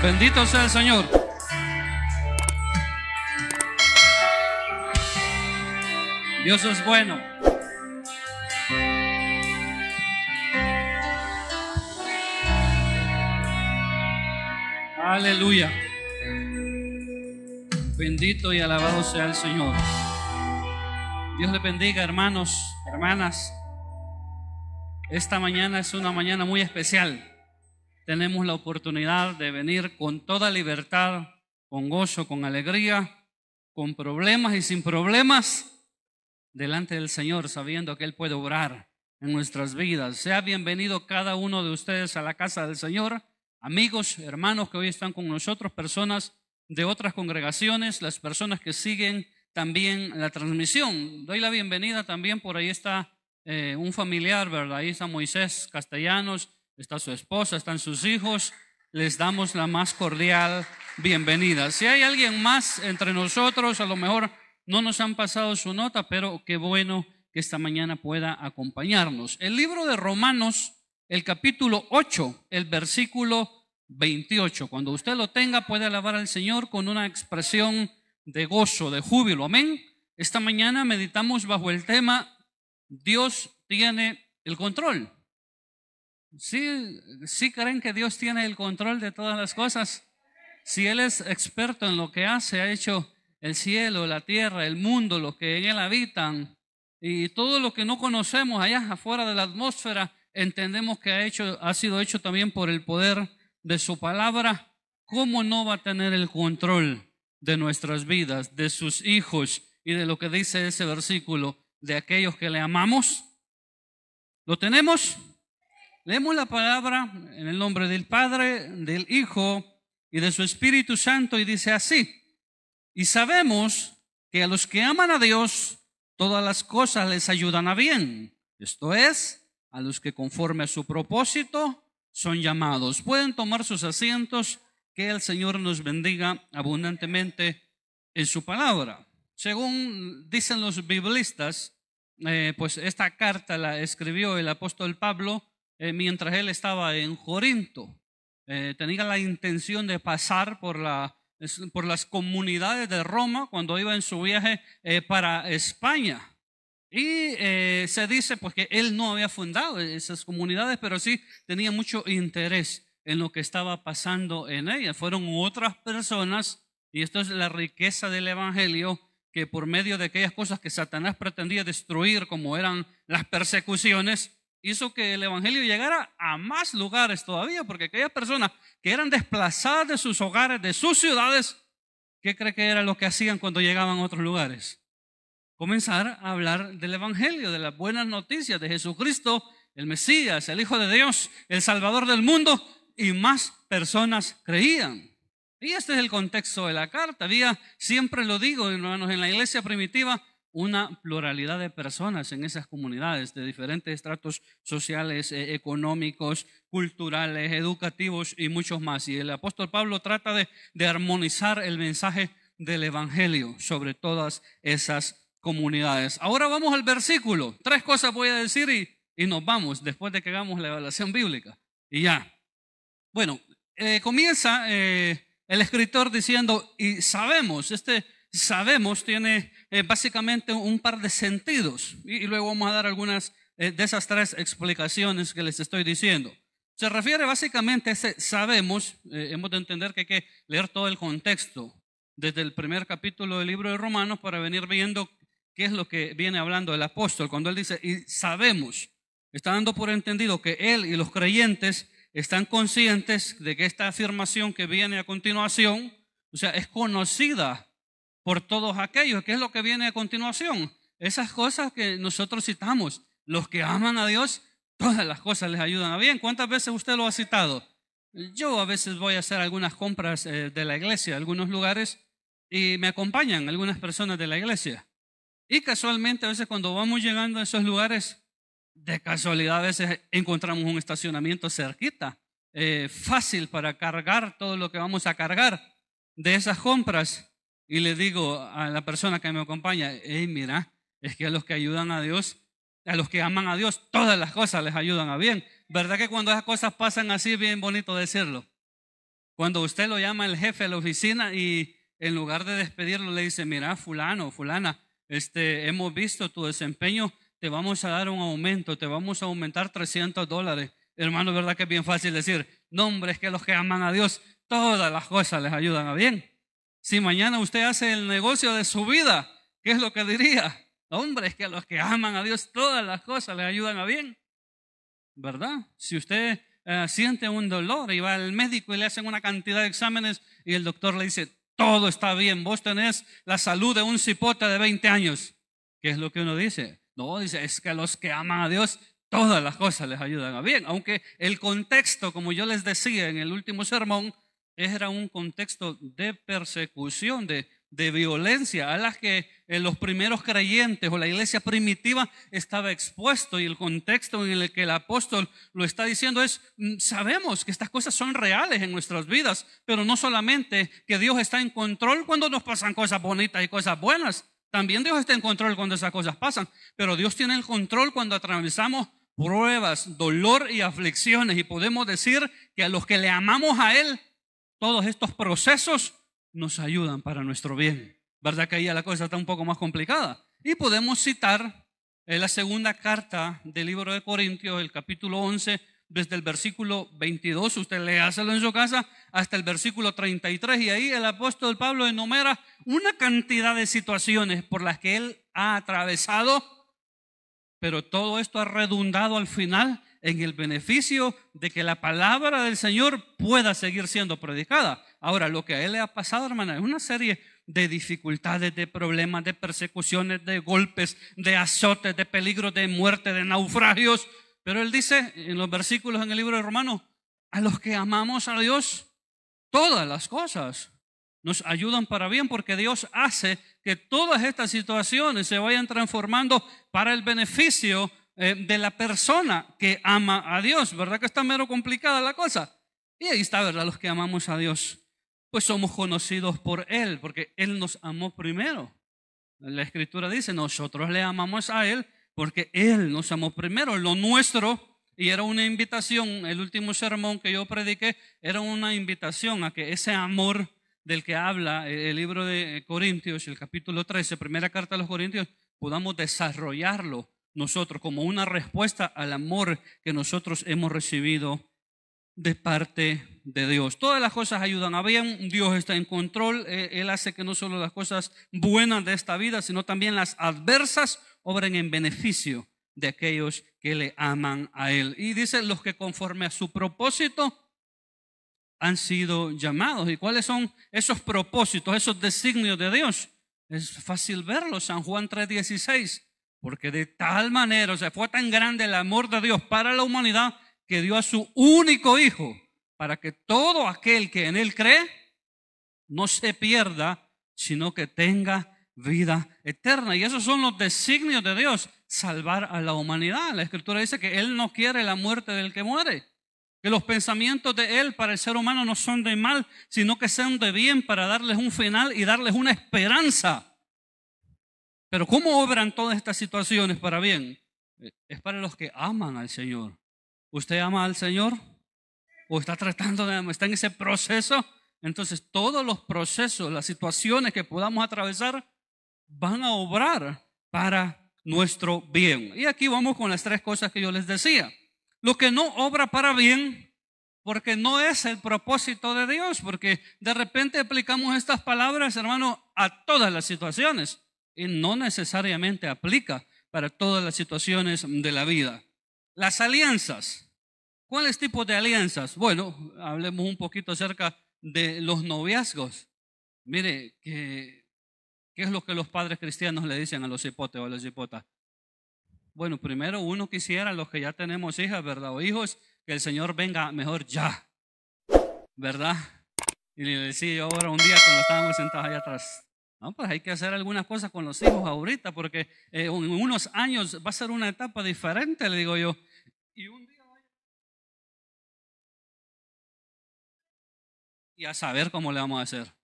Bendito sea el Señor. Dios es bueno. Aleluya. Bendito y alabado sea el Señor. Dios le bendiga, hermanos, hermanas. Esta mañana es una mañana muy especial. Tenemos la oportunidad de venir con toda libertad, con gozo, con alegría, con problemas y sin problemas, delante del Señor, sabiendo que Él puede obrar en nuestras vidas. Sea bienvenido cada uno de ustedes a la casa del Señor. Amigos, hermanos que hoy están con nosotros, personas de otras congregaciones, las personas que siguen también la transmisión. Doy la bienvenida también, por ahí está un familiar, ¿verdad? Ahí está Moisés Castellanos, está su esposa, están sus hijos. Les damos la más cordial bienvenida. Si hay alguien más entre nosotros, a lo mejor no nos han pasado su nota, pero qué bueno que esta mañana pueda acompañarnos. El libro de Romanos, el capítulo 8, el versículo 28. Cuando usted lo tenga, puede alabar al Señor con una expresión de gozo, de júbilo. Amén. Esta mañana meditamos bajo el tema Dios tiene el control. ¿Sí creen que Dios tiene el control de todas las cosas? Si Él es experto en lo que hace, ha hecho el cielo, la tierra, el mundo, lo que en Él habitan y todo lo que no conocemos allá afuera de la atmósfera, entendemos que ha sido hecho también por el poder de su palabra. ¿Cómo no va a tener el control de nuestras vidas, de sus hijos y de lo que dice ese versículo, de aquellos que le amamos? ¿Lo tenemos? Leemos la palabra en el nombre del Padre, del Hijo y de su Espíritu Santo, y dice así: y sabemos que a los que aman a Dios, todas las cosas les ayudan a bien. Esto es, a los que conforme a su propósito son llamados. Pueden tomar sus asientos. Que el Señor nos bendiga abundantemente en su palabra. Según dicen los biblistas, pues esta carta la escribió el apóstol Pablo mientras él estaba en Corinto. Tenía la intención de pasar por las comunidades de Roma cuando iba en su viaje para España. Y se dice pues que él no había fundado esas comunidades, pero sí tenía mucho interés en lo que estaba pasando en ellas. Fueron otras personas, y esto es la riqueza del evangelio, que por medio de aquellas cosas que Satanás pretendía destruir, como eran las persecuciones, hizo que el evangelio llegara a más lugares todavía, porque aquellas personas que eran desplazadas de sus hogares, de sus ciudades, ¿qué cree que era lo que hacían cuando llegaban a otros lugares? Comenzar a hablar del evangelio, de las buenas noticias de Jesucristo, el Mesías, el Hijo de Dios, el Salvador del mundo, y más personas creían. Y este es el contexto de la carta. Había, siempre lo digo, hermanos, en la iglesia primitiva, una pluralidad de personas en esas comunidades, de diferentes estratos sociales, económicos, culturales, educativos y muchos más. Y el apóstol Pablo trata de armonizar el mensaje del evangelio sobre todas esas comunidades. Ahora vamos al versículo. 3 cosas voy a decir y nos vamos después de que hagamos la evaluación bíblica. Y ya. Bueno, comienza el escritor diciendo, y sabemos. Sabemos tiene básicamente un par de sentidos, y luego vamos a dar algunas de esas 3 explicaciones que les estoy diciendo. Se refiere básicamente a ese sabemos. Hemos de entender que hay que leer todo el contexto desde el primer capítulo del libro de Romanos para venir viendo qué es lo que viene hablando el apóstol. Cuando él dice, y sabemos, está dando por entendido que él y los creyentes están conscientes de que esta afirmación que viene a continuación, o sea, es conocida por todos aquellos. ¿Qué es lo que viene a continuación? Esas cosas que nosotros citamos. Los que aman a Dios, todas las cosas les ayudan a bien. ¿Cuántas veces usted lo ha citado? Yo a veces voy a hacer algunas compras de la iglesia, algunos lugares, y me acompañan algunas personas de la iglesia. Y casualmente a veces cuando vamos llegando a esos lugares, de casualidad a veces encontramos un estacionamiento cerquita, fácil para cargar todo lo que vamos a cargar de esas compras. Y le digo a la persona que me acompaña, hey, mira, es que a los que ayudan a Dios, a los que aman a Dios, todas las cosas les ayudan a bien. ¿Verdad que cuando esas cosas pasan así, es bien bonito decirlo? Cuando usted lo llama el jefe a la oficina y en lugar de despedirlo le dice, mira, fulano, fulana, hemos visto tu desempeño, te vamos a dar un aumento, te vamos a aumentar $300. Hermano, ¿verdad que es bien fácil decir, no, hombre, es que los que aman a Dios, todas las cosas les ayudan a bien? Si mañana usted hace el negocio de su vida, ¿qué es lo que diría? Hombre, es que a los que aman a Dios, todas las cosas les ayudan a bien, ¿verdad? Si usted siente un dolor y va al médico y le hacen una cantidad de exámenes y el doctor le dice, todo está bien, vos tenés la salud de un cipote de 20 años. ¿Qué es lo que uno dice? No, dice, es que a los que aman a Dios, todas las cosas les ayudan a bien. Aunque el contexto, como yo les decía en el último sermón, era un contexto de persecución, de violencia a las que los primeros creyentes o la iglesia primitiva estaba expuesto, y el contexto en el que el apóstol lo está diciendo es, sabemos que estas cosas son reales en nuestras vidas, pero no solamente que Dios está en control cuando nos pasan cosas bonitas y cosas buenas, también Dios está en control cuando esas cosas pasan, pero Dios tiene el control cuando atravesamos pruebas, dolor y aflicciones, y podemos decir que a los que le amamos a Él, todos estos procesos nos ayudan para nuestro bien. ¿Verdad que ahí la cosa está un poco más complicada? Y podemos citar la segunda carta del libro de Corintios, el capítulo 11, desde el versículo 22, usted léaselo en su casa, hasta el versículo 33, y ahí el apóstol Pablo enumera una cantidad de situaciones por las que él ha atravesado, pero todo esto ha redundado al final en el beneficio de que la palabra del Señor pueda seguir siendo predicada. Ahora, lo que a él le ha pasado, hermana, es una serie de dificultades, de problemas, de persecuciones, de golpes, de azotes, de peligros, de muerte, de naufragios. Pero él dice en los versículos en el libro de Romanos, a los que amamos a Dios, todas las cosas nos ayudan para bien, porque Dios hace que todas estas situaciones se vayan transformando para el beneficio de la persona que ama a Dios. ¿Verdad que está mero complicada la cosa? Y ahí está, ¿verdad? Los que amamos a Dios, pues somos conocidos por Él, porque Él nos amó primero. La Escritura dice, nosotros le amamos a Él porque Él nos amó primero. Lo nuestro, y era una invitación, el último sermón que yo prediqué, era una invitación a que ese amor del que habla el libro de Corintios, el capítulo 13, primera carta a los Corintios, podamos desarrollarlo nosotros como una respuesta al amor que nosotros hemos recibido de parte de Dios. Todas las cosas ayudan a bien, Dios está en control, Él hace que no solo las cosas buenas de esta vida, sino también las adversas obren en beneficio de aquellos que le aman a Él. Y dice, los que conforme a su propósito han sido llamados. ¿Y cuáles son esos propósitos, esos designios de Dios? Es fácil verlo, San Juan 3:16, porque de tal manera, o sea, fue tan grande el amor de Dios para la humanidad que dio a su único Hijo, para que todo aquel que en Él cree no se pierda, sino que tenga vida eterna. Y esos son los designios de Dios, salvar a la humanidad. La Escritura dice que Él no quiere la muerte del que muere, que los pensamientos de Él para el ser humano no son de mal, sino que son de bien, para darles un final y darles una esperanza. Pero ¿cómo obran todas estas situaciones para bien? Es para los que aman al Señor. ¿Usted ama al Señor? ¿O está está en ese proceso? Entonces todos los procesos, las situaciones que podamos atravesar van a obrar para nuestro bien. Y aquí vamos con las tres cosas que yo les decía. Lo que no obra para bien, porque no es el propósito de Dios, porque de repente aplicamos estas palabras, hermano, a todas las situaciones, y no necesariamente aplica para todas las situaciones de la vida. Las alianzas. ¿Cuáles tipos de alianzas? Bueno, hablemos un poquito acerca de los noviazgos. Mire, ¿qué es lo que los padres cristianos le dicen a los hipotes o a las hipotas? Bueno, primero uno quisiera, los que ya tenemos hijas, ¿verdad? O hijos, que el Señor venga mejor ya, ¿verdad? Y le decía yo ahora un día cuando estábamos sentados allá atrás, no, pues hay que hacer algunas cosas con los hijos ahorita, porque en unos años va a ser una etapa diferente, le digo yo. Y un día y a saber cómo le vamos a hacer.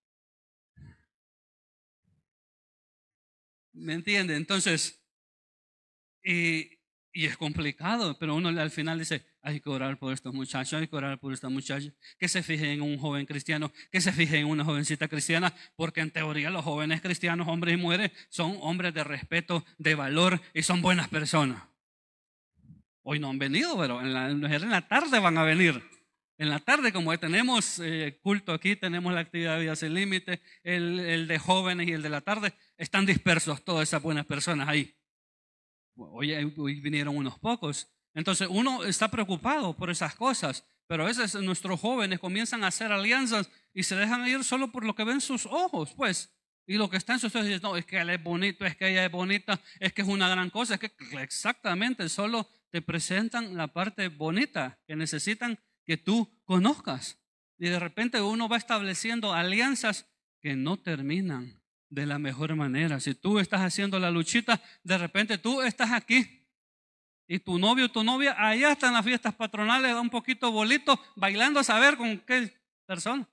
¿Me entiende? Entonces, Y es complicado, pero uno al final dice, hay que orar por estos muchachos, hay que orar por esta muchacha, que se fije en un joven cristiano, que se fije en una jovencita cristiana, porque en teoría los jóvenes cristianos, hombres y mujeres, son hombres de respeto, de valor y son buenas personas. Hoy no han venido, pero en la tarde van a venir. En la tarde, como tenemos culto aquí, tenemos la actividad de Vida Sin Límite, el de jóvenes y el de la tarde, están dispersos todas esas buenas personas ahí. Hoy vinieron unos pocos. Entonces uno está preocupado por esas cosas, pero a veces nuestros jóvenes comienzan a hacer alianzas y se dejan ir solo por lo que ven sus ojos, pues. Y lo que está en sus ojos, no, es que él es bonito, es que ella es bonita, es que es una gran cosa, es que exactamente solo te presentan la parte bonita que necesitan que tú conozcas. Y de repente uno va estableciendo alianzas que no terminan de la mejor manera. Si tú estás haciendo la luchita, de repente tú estás aquí y tu novio o tu novia allá están en las fiestas patronales, un poquito bolito, bailando a saber con qué persona.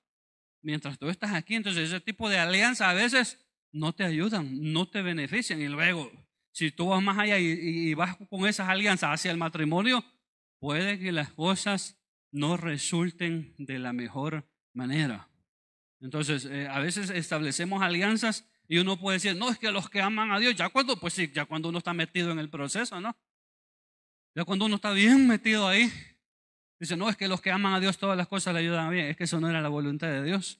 Mientras tú estás aquí, entonces ese tipo de alianza a veces no te ayudan, no te benefician. Y luego, si tú vas más allá y vas con esas alianzas hacia el matrimonio, puede que las cosas no resulten de la mejor manera. Entonces, a veces establecemos alianzas y uno puede decir, no, es que los que aman a Dios, pues sí, ya cuando uno está metido en el proceso, ¿no? Ya cuando uno está bien metido ahí, dice, no, es que los que aman a Dios todas las cosas le ayudan bien. Es que eso no era la voluntad de Dios.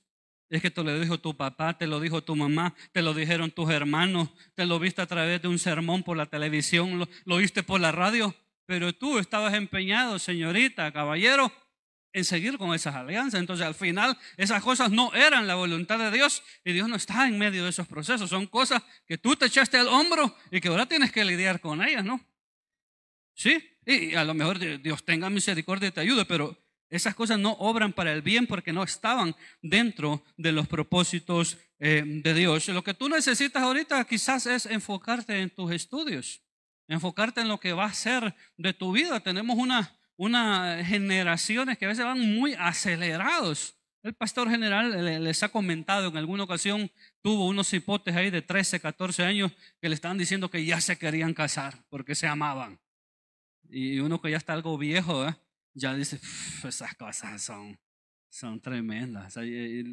Es que te lo dijo tu papá, te lo dijo tu mamá, te lo dijeron tus hermanos, te lo viste a través de un sermón por la televisión, lo viste por la radio, pero tú estabas empeñado, señorita, caballero, en seguir con esas alianzas. Entonces al final esas cosas no eran la voluntad de Dios y Dios no está en medio de esos procesos. Son cosas que tú te echaste al hombro y que ahora tienes que lidiar con ellas, ¿no? Sí, y a lo mejor Dios tenga misericordia y te ayude, pero esas cosas no obran para el bien porque no estaban dentro de los propósitos de Dios. Lo que tú necesitas ahorita quizás es enfocarte en tus estudios, enfocarte en lo que va a ser de tu vida. Tenemos unas generaciones que a veces van muy acelerados. El pastor general les ha comentado en alguna ocasión, tuvo unos hipotes ahí de 13, 14 años que le estaban diciendo que ya se querían casar porque se amaban. Y uno que ya está algo viejo, ya dice, esas cosas son tremendas,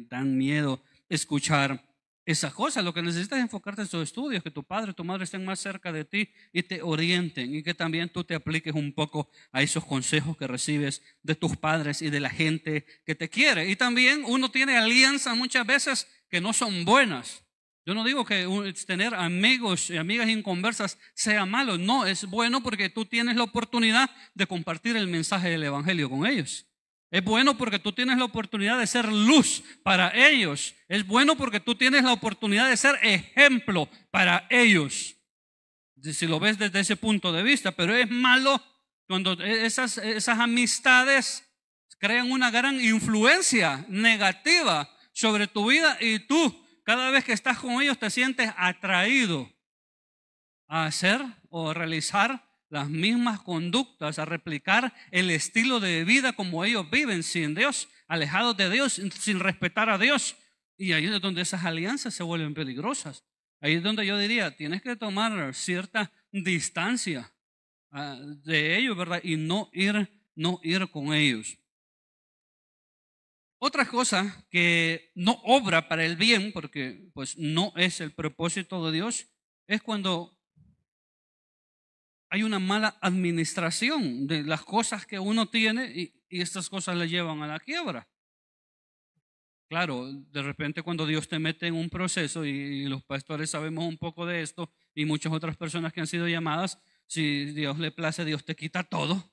dan miedo escuchar esas cosas. Lo que necesitas es enfocarte en tus estudios, que tu padre y tu madre estén más cerca de ti y te orienten, y que también tú te apliques un poco a esos consejos que recibes de tus padres y de la gente que te quiere. Y también uno tiene alianzas muchas veces que no son buenas. Yo no digo que tener amigos y amigas inconversas sea malo, no, es bueno porque tú tienes la oportunidad de compartir el mensaje del evangelio con ellos. Es bueno porque tú tienes la oportunidad de ser luz para ellos. Es bueno porque tú tienes la oportunidad de ser ejemplo para ellos. Si lo ves desde ese punto de vista, pero es malo cuando esas amistades crean una gran influencia negativa sobre tu vida y tú cada vez que estás con ellos te sientes atraído a hacer o realizar las mismas conductas, a replicar el estilo de vida como ellos viven, sin Dios, alejados de Dios, sin respetar a Dios. Y ahí es donde esas alianzas se vuelven peligrosas. Ahí es donde yo diría, tienes que tomar cierta distancia de ellos, ¿verdad? Y no ir con ellos. Otra cosa que no obra para el bien, porque pues no es el propósito de Dios, es cuando hay una mala administración de las cosas que uno tiene y estas cosas le llevan a la quiebra. Claro, de repente cuando Dios te mete en un proceso y los pastores sabemos un poco de esto y muchas otras personas que han sido llamadas, si Dios le place, Dios te quita todo.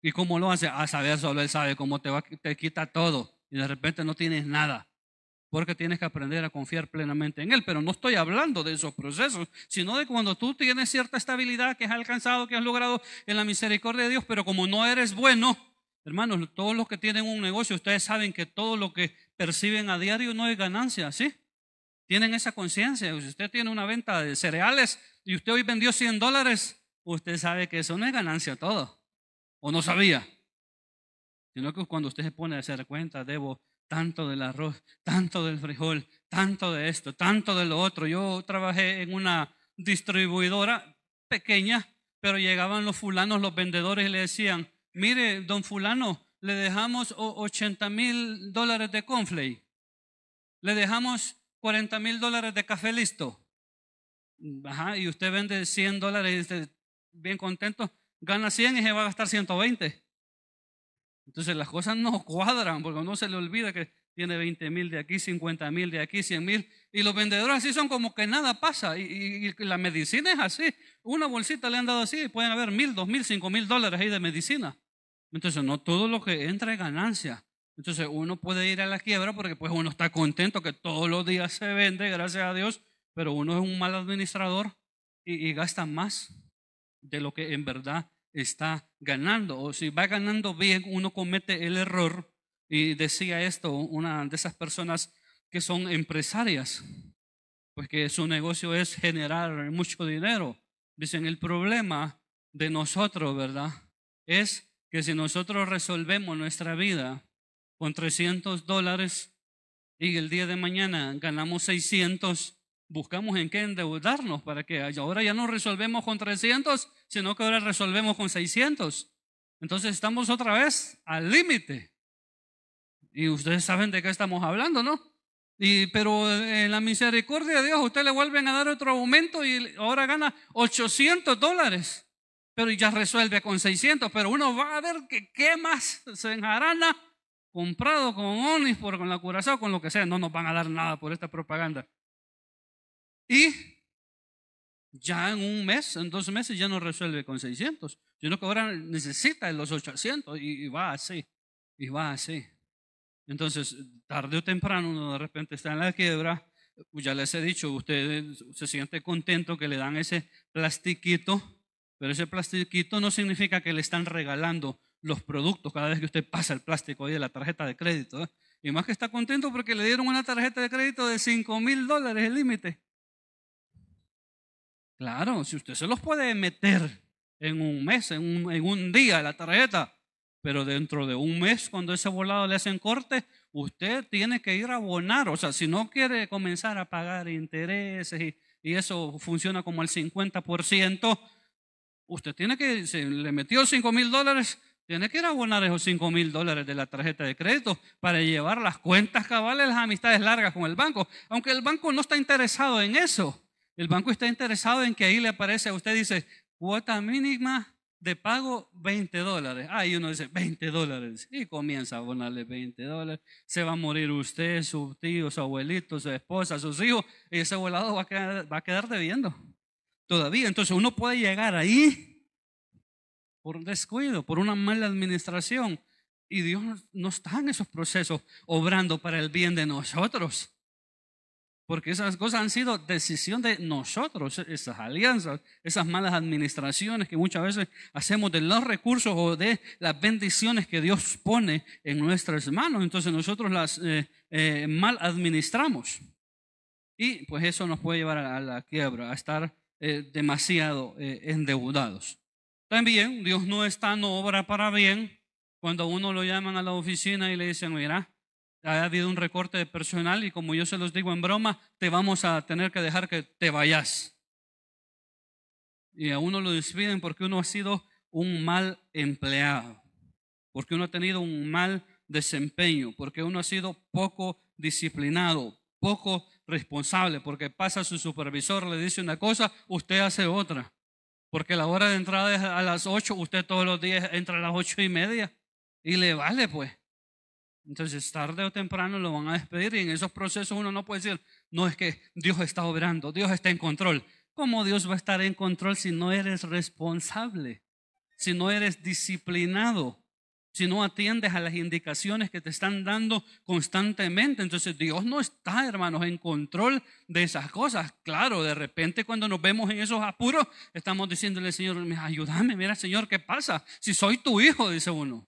¿Y cómo lo hace? A saber, solo Él sabe cómo te quita todo y de repente no tienes nada. Porque tienes que aprender a confiar plenamente en Él. Pero no estoy hablando de esos procesos, sino de cuando tú tienes cierta estabilidad que has alcanzado, que has logrado en la misericordia de Dios, pero como no eres bueno, hermanos, todos los que tienen un negocio, ustedes saben que todo lo que perciben a diario no es ganancia, ¿sí? Tienen esa conciencia. Si usted tiene una venta de cereales y usted hoy vendió $100, usted sabe que eso no es ganancia todo. ¿O no sabía? Sino que cuando usted se pone a hacer cuenta, debo tanto del arroz, tanto del frijol, tanto de esto, tanto de lo otro. Yo trabajé en una distribuidora pequeña pero llegaban los fulanos, los vendedores, y le decían, mire, don fulano, le dejamos $80,000 de cornflake, le dejamos $40,000 de café listo. Ajá, y usted vende $100 y dice, bien contento, gana 100 y se va a gastar 120. Entonces las cosas no cuadran, porque uno se le olvida que tiene 20,000 de aquí, 50,000 de aquí, 100,000. Y los vendedores así son como que nada pasa. Y la medicina es así. Una bolsita le han dado así y pueden haber 1,000, 2,000, $5,000 ahí de medicina. Entonces no todo lo que entra es ganancia. Entonces uno puede ir a la quiebra porque pues uno está contento que todos los días se vende, gracias a Dios, pero uno es un mal administrador y gasta más de lo que en verdad está ganando. O si va ganando bien, uno comete el error. Y decía esto una de esas personas que son empresarias, pues que su negocio es generar mucho dinero. Dicen, el problema de nosotros, ¿verdad?, es que si nosotros resolvemos nuestra vida con $300 y el día de mañana ganamos 600, buscamos en qué endeudarnos para que ahora ya no resolvemos con 300, sino que ahora resolvemos con 600. Entonces estamos otra vez al límite. Y ustedes saben de qué estamos hablando, ¿no? Pero en la misericordia de Dios, usted le vuelven a dar otro aumento y ahora gana $800, pero ya resuelve con 600. Pero uno va a ver que qué más se enjarana comprado con Onis, con la Curazao, con lo que sea. No nos van a dar nada por esta propaganda. Y ya en un mes, en 2 meses ya no resuelve con 600, sino que ahora necesita los 800 y va así, y va así. Entonces, tarde o temprano uno de repente está en la quiebra. Ya les he dicho, usted se siente contento que le dan ese plastiquito, pero ese plastiquito no significa que le están regalando los productos cada vez que usted pasa el plástico ahí de la tarjeta de crédito, ¿eh? Y más que está contento porque le dieron una tarjeta de crédito de $5,000 el límite. Claro, si usted se los puede meter en un mes, en un día la tarjeta, pero dentro de un mes, cuando ese volado le hacen corte, usted tiene que ir a abonar. O sea, si no quiere comenzar a pagar intereses y eso funciona como el 50%, usted tiene que, si le metió $5,000, tiene que ir a abonar esos $5,000 de la tarjeta de crédito para llevar las cuentas cabales, las amistades largas con el banco. Aunque el banco no está interesado en eso. El banco está interesado en que ahí le aparece a usted, dice, cuota mínima de pago $20. Y uno dice $20 y comienza a abonarle $20. Se va a morir usted, su tío, su abuelito, su esposa, sus hijos, y ese volado va a quedar debiendo todavía. Entonces uno puede llegar ahí por un descuido, por una mala administración, y Dios no está en esos procesos obrando para el bien de nosotros. Porque esas cosas han sido decisión de nosotros, esas alianzas, esas malas administraciones que muchas veces hacemos de los recursos o de las bendiciones que Dios pone en nuestras manos. Entonces nosotros las mal administramos. Y pues eso nos puede llevar a la quiebra, a estar demasiado endeudados. También Dios no está en obra para bien cuando uno lo llaman a la oficina y le dicen, mira, ha habido un recorte de personal y como yo se los digo en broma, te vamos a tener que dejar que te vayas. Y a uno lo despiden porque uno ha sido un mal empleado, porque uno ha tenido un mal desempeño, porque uno ha sido poco disciplinado, poco responsable, porque pasa su supervisor, le dice una cosa, usted hace otra. Porque la hora de entrada es a las 8, usted todos los días entra a las 8:30 y le vale pues. Entonces tarde o temprano lo van a despedir y en esos procesos uno no puede decir, no, es que Dios está obrando, Dios está en control. ¿Cómo Dios va a estar en control si no eres responsable, si no eres disciplinado, si no atiendes a las indicaciones que te están dando constantemente? Entonces Dios no está, hermanos, en control de esas cosas. Claro, de repente cuando nos vemos en esos apuros estamos diciéndole al Señor, ayúdame, mira Señor, ¿qué pasa? Si soy tu hijo, dice uno.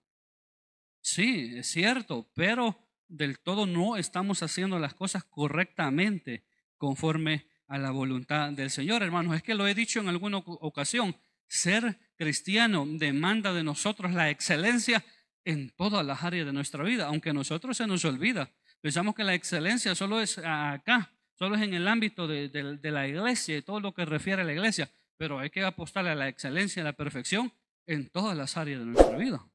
Sí, es cierto, pero del todo no estamos haciendo las cosas correctamente conforme a la voluntad del Señor, hermanos. Es que lo he dicho en alguna ocasión, ser cristiano demanda de nosotros la excelencia en todas las áreas de nuestra vida, aunque a nosotros se nos olvida. Pensamos que la excelencia solo es acá, solo es en el ámbito de la iglesia y todo lo que refiere a la iglesia. pero hay que apostarle a la excelencia, a la perfección en todas las áreas de nuestra vida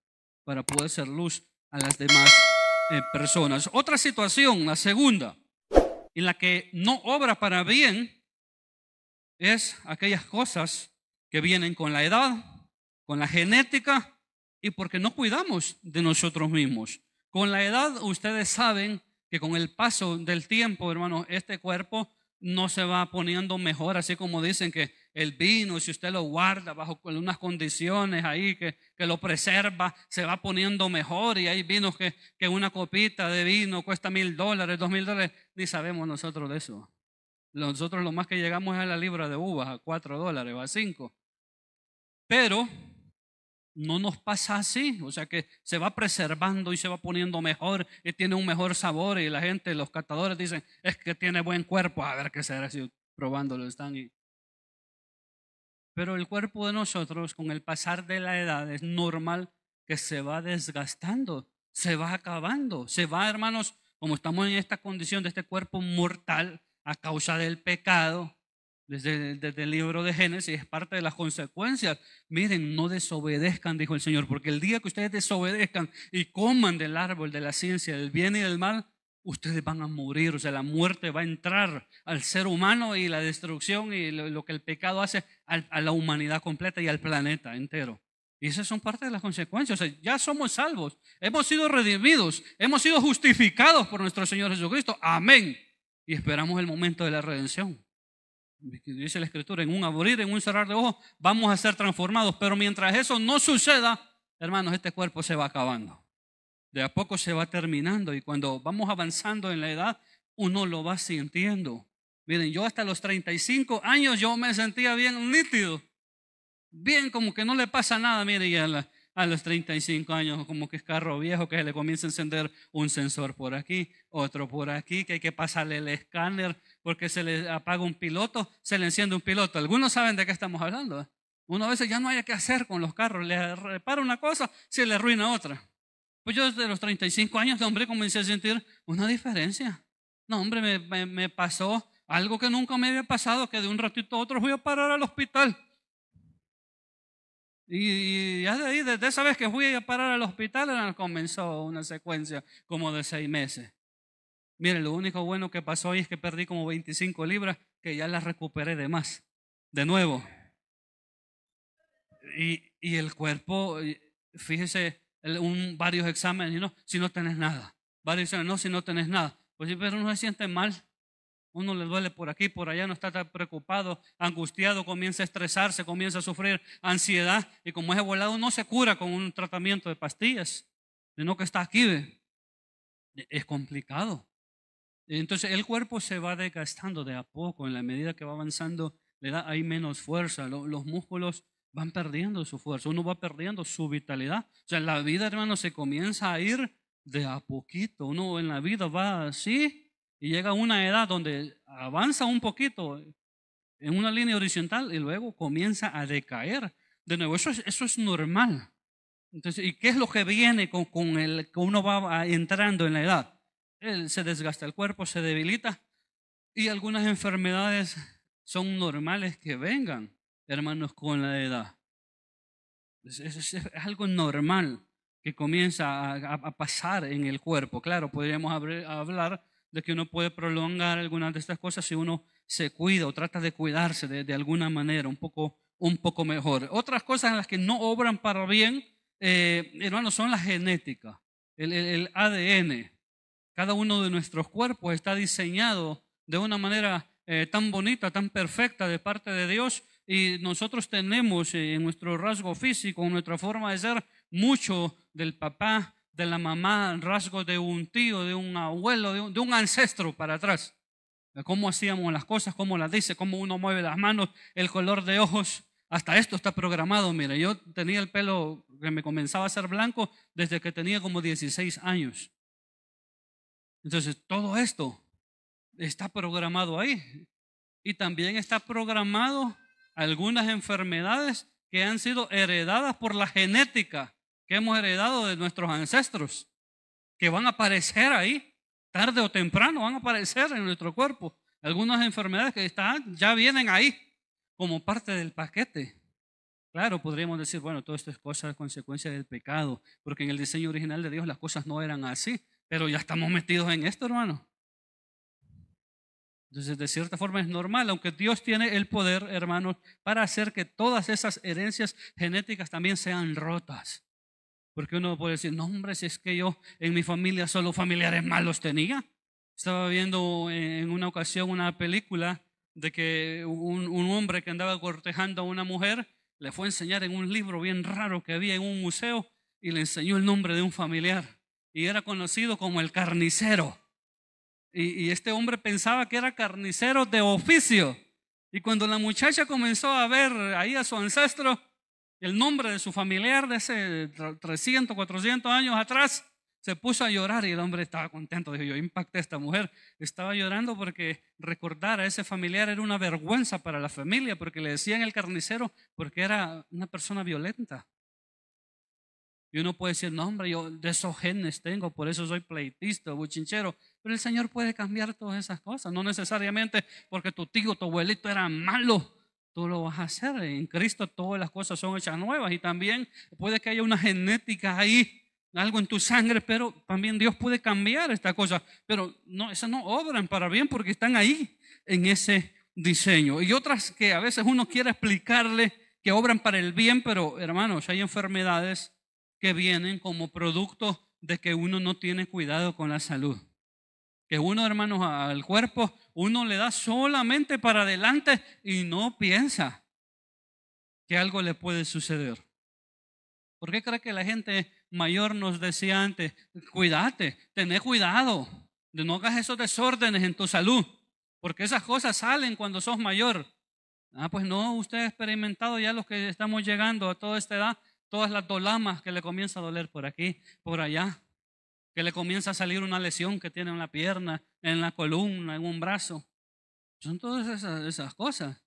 para poder ser luz a las demás personas. Otra situación, la segunda, en la que no obra para bien, es aquellas cosas que vienen con la edad, con la genética y porque no cuidamos de nosotros mismos. Con la edad, ustedes saben que con el paso del tiempo, hermanos, este cuerpo no se va poniendo mejor, así como dicen que el vino, si usted lo guarda bajo unas condiciones ahí que lo preserva, se va poniendo mejor. Y hay vinos que una copita de vino cuesta $1,000, $2,000, ni sabemos nosotros de eso. Nosotros lo más que llegamos es a la libra de uvas, a $4 o a 5. Pero no nos pasa así, o sea que se va preservando y se va poniendo mejor y tiene un mejor sabor y la gente, los catadores dicen, es que tiene buen cuerpo, a ver qué será si probándolo están. Pero el cuerpo de nosotros con el pasar de la edad es normal que se va desgastando, se va acabando, se va, hermanos, como estamos en esta condición de este cuerpo mortal a causa del pecado. Desde el libro de Génesis es parte de las consecuencias. Miren, no desobedezcan, dijo el Señor, porque el día que ustedes desobedezcan y coman del árbol de la ciencia del bien y del mal, ustedes van a morir. O sea, la muerte va a entrar al ser humano y la destrucción y lo que el pecado hace a la humanidad completa y al planeta entero. Y esas son parte de las consecuencias. O sea, ya somos salvos, hemos sido redimidos, hemos sido justificados por nuestro Señor Jesucristo. Amén. Y esperamos el momento de la redención. Dice la Escritura, en un abrir, en un cerrar de ojos, vamos a ser transformados. Pero mientras eso no suceda, hermanos, este cuerpo se va acabando. De a poco se va terminando. Y cuando vamos avanzando en la edad, uno lo va sintiendo. Miren, yo hasta los 35 años yo me sentía bien nítido. Bien, como que no le pasa nada. Miren, ya a los 35 años, como que es carro viejo, que se le comienza a encender un sensor por aquí, otro por aquí, que hay que pasarle el escáner porque se le apaga un piloto, se le enciende un piloto. Algunos saben de qué estamos hablando. Uno a veces ya no hay qué hacer con los carros, le repara una cosa, se le arruina otra. Pues yo desde los 35 años, hombre, comencé a sentir una diferencia. No, hombre, me pasó algo que nunca me había pasado, que de un ratito a otro fui a parar al hospital. Y ya de ahí, desde esa vez que fui a parar al hospital, comenzó una secuencia como de 6 meses. Miren, lo único bueno que pasó hoy es que perdí como 25 libras, que ya las recuperé de más, de nuevo. Y el cuerpo, fíjese, varios exámenes, y no, si no tenés nada. Varios exámenes, no, si no tenés nada. Pues sí, pero uno se siente mal. Uno le duele por aquí, por allá, no está tan preocupado, angustiado, comienza a estresarse, comienza a sufrir ansiedad. Y como es volado, no se cura con un tratamiento de pastillas, sino que está aquí. Es complicado. Entonces el cuerpo se va desgastando de a poco. En la medida que va avanzando, le da hay menos fuerza. Los músculos van perdiendo su fuerza. Uno va perdiendo su vitalidad. O sea, la vida, hermano, se comienza a ir de a poquito. Uno en la vida va así. Y llega a una edad donde avanza un poquito en una línea horizontal y luego comienza a decaer. De nuevo, eso es normal. Entonces, ¿y qué es lo que viene con uno va entrando en la edad? Se desgasta el cuerpo, se debilita y algunas enfermedades son normales que vengan, hermanos, con la edad. Es algo normal que comienza a pasar en el cuerpo. Claro, podríamos hablar de que uno puede prolongar algunas de estas cosas si uno se cuida o trata de cuidarse de alguna manera un poco mejor. Otras cosas en las que no obran para bien, hermanos, son la genética, el ADN. Cada uno de nuestros cuerpos está diseñado de una manera tan bonita, tan perfecta de parte de Dios, y nosotros tenemos en nuestro rasgo físico, en nuestra forma de ser, mucho del papá, de la mamá, rasgos de un tío, de un abuelo, de un ancestro para atrás. Cómo hacíamos las cosas, cómo las dice, cómo uno mueve las manos, el color de ojos. Hasta esto está programado. Mire, yo tenía el pelo que me comenzaba a ser blanco desde que tenía como 16 años. Entonces, todo esto está programado ahí. Y también está programado algunas enfermedades que han sido heredadas por la genética que hemos heredado de nuestros ancestros, que van a aparecer ahí, tarde o temprano van a aparecer en nuestro cuerpo. Algunas enfermedades que ya vienen ahí. como parte del paquete. Claro, podríamos decir, bueno, todo esto es consecuencia del pecado, porque en el diseño original de Dios las cosas no eran así, pero ya estamos metidos en esto, hermano. Entonces, de cierta forma es normal, aunque Dios tiene el poder, hermanos, para hacer que todas esas herencias genéticas también sean rotas. Porque uno puede decir, no, hombre, si es que yo en mi familia solo familiares malos tenía. Estaba viendo en una ocasión una película de que un hombre que andaba cortejando a una mujer le fue a enseñar en un libro bien raro que había en un museo y le enseñó el nombre de un familiar. Y era conocido como el carnicero. Y este hombre pensaba que era carnicero de oficio. Y cuando la muchacha comenzó a ver ahí a su ancestro, el nombre de su familiar de hace 300, 400 años atrás, se puso a llorar y el hombre estaba contento. Dijo, yo impacté a esta mujer. Estaba llorando porque recordar a ese familiar era una vergüenza para la familia, porque le decían el carnicero porque era una persona violenta. Y uno puede decir, no, hombre, yo de esos genes tengo, por eso soy pleitista, buchinchero. Pero el Señor puede cambiar todas esas cosas. No necesariamente porque tu tío, tu abuelito era malo, tú lo vas a hacer. En Cristo todas las cosas son hechas nuevas. Y también puede que haya una genética ahí, algo en tu sangre, pero también Dios puede cambiar esta cosa. Pero no, esas no obran para bien porque están ahí en ese diseño. Y otras que a veces uno quiere explicarle que obran para el bien, pero hermanos, hay enfermedades que vienen como producto de que uno no tiene cuidado con la salud. Que uno, hermanos, al cuerpo, uno le da solamente para adelante y no piensa que algo le puede suceder. ¿Por qué cree que la gente mayor nos decía antes, cuídate, tené cuidado, de no hagas esos desórdenes en tu salud? Porque esas cosas salen cuando sos mayor. Pues no, usted ha experimentado ya los que estamos llegando a toda esta edad, todas las dolamas que le comienza a doler por aquí, por allá, que le comienza a salir una lesión que tiene en la pierna, en la columna, en un brazo. Son todas esas cosas,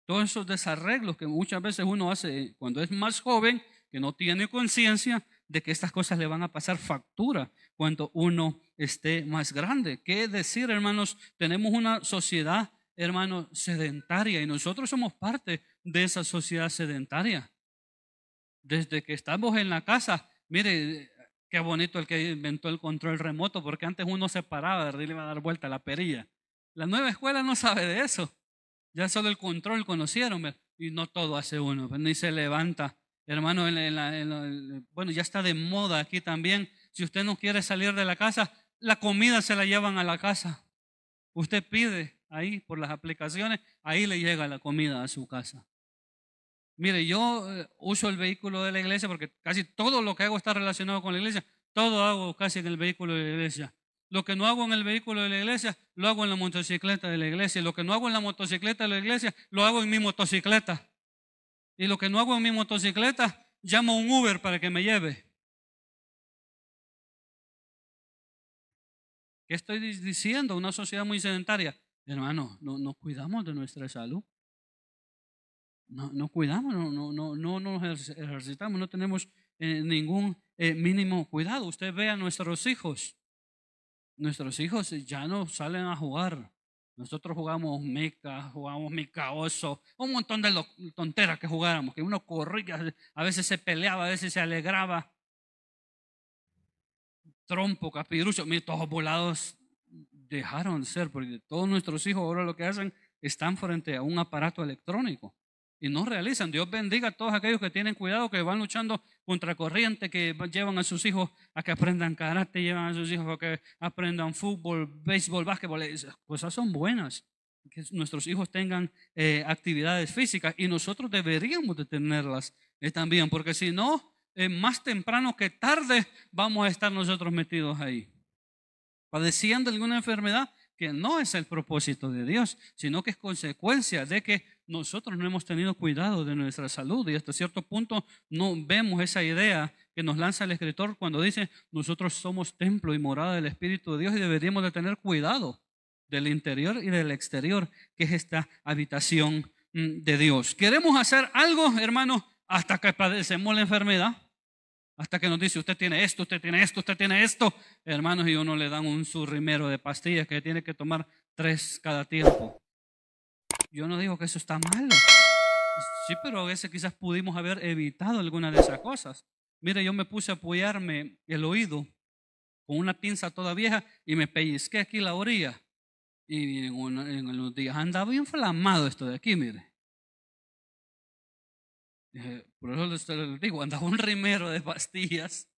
todos esos desarreglos que muchas veces uno hace cuando es más joven, que no tiene conciencia de que estas cosas le van a pasar factura cuando uno esté más grande. ¿Qué decir, hermanos? Tenemos una sociedad, hermanos, sedentaria y nosotros somos parte de esa sociedad sedentaria. Desde que estamos en la casa, mire, qué bonito el que inventó el control remoto, porque antes uno se paraba, ¿verdad? Y le iba a dar vuelta a la perilla. La nueva escuela no sabe de eso. Ya solo el control conocieron, ¿verdad? Y no todo hace uno, ¿verdad? Ni se levanta. Hermano, bueno, ya está de moda aquí también. Si usted no quiere salir de la casa, la comida se la llevan a la casa. Usted pide ahí por las aplicaciones, ahí le llega la comida a su casa. Mire, yo uso el vehículo de la iglesia porque casi todo lo que hago está relacionado con la iglesia. Todo hago casi en el vehículo de la iglesia. Lo que no hago en el vehículo de la iglesia, lo hago en la motocicleta de la iglesia. Lo que no hago en la motocicleta de la iglesia, lo hago en mi motocicleta. Y lo que no hago en mi motocicleta, llamo a un Uber para que me lleve. ¿Qué estoy diciendo? Una sociedad muy sedentaria. Hermano, no cuidamos de nuestra salud. No cuidamos, no nos ejercitamos, no tenemos ningún mínimo cuidado. Usted ve a nuestros hijos ya no salen a jugar. Nosotros jugamos mica oso, un montón de tonteras que jugáramos, que uno corría, a veces se peleaba, a veces se alegraba. Trompo, capirucho, mire, todos volados dejaron de ser, porque todos nuestros hijos ahora lo que hacen, están frente a un aparato electrónico y no realizan. Dios bendiga a todos aquellos que tienen cuidado, que van luchando contra corriente, que llevan a sus hijos a que aprendan karate, llevan a sus hijos a que aprendan fútbol, béisbol, básquetbol. Esas cosas son buenas, que nuestros hijos tengan actividades físicas, y nosotros deberíamos de tenerlas también, porque si no, más temprano que tarde vamos a estar nosotros metidos ahí, padeciendo alguna enfermedad que no es el propósito de Dios, sino que es consecuencia de que nosotros no hemos tenido cuidado de nuestra salud. Y hasta cierto punto no vemos esa idea que nos lanza el escritor cuando dice, nosotros somos templo y morada del Espíritu de Dios y deberíamos de tener cuidado del interior y del exterior, que es esta habitación de Dios. Queremos hacer algo, hermanos, hasta que padecemos la enfermedad. Hasta que nos dice, usted tiene esto, usted tiene esto, usted tiene esto. Hermanos, y uno le dan un surrimero de pastillas que tiene que tomar 3 cada tiempo. Yo no digo que eso está malo. Sí, pero a veces quizás pudimos haber evitado alguna de esas cosas. Mire, yo me puse a apoyarme el oído con una pinza toda vieja y me pellizqué aquí la orilla. Y en los días andaba inflamado esto de aquí, mire. Por eso les digo, andaba un rimero de pastillas.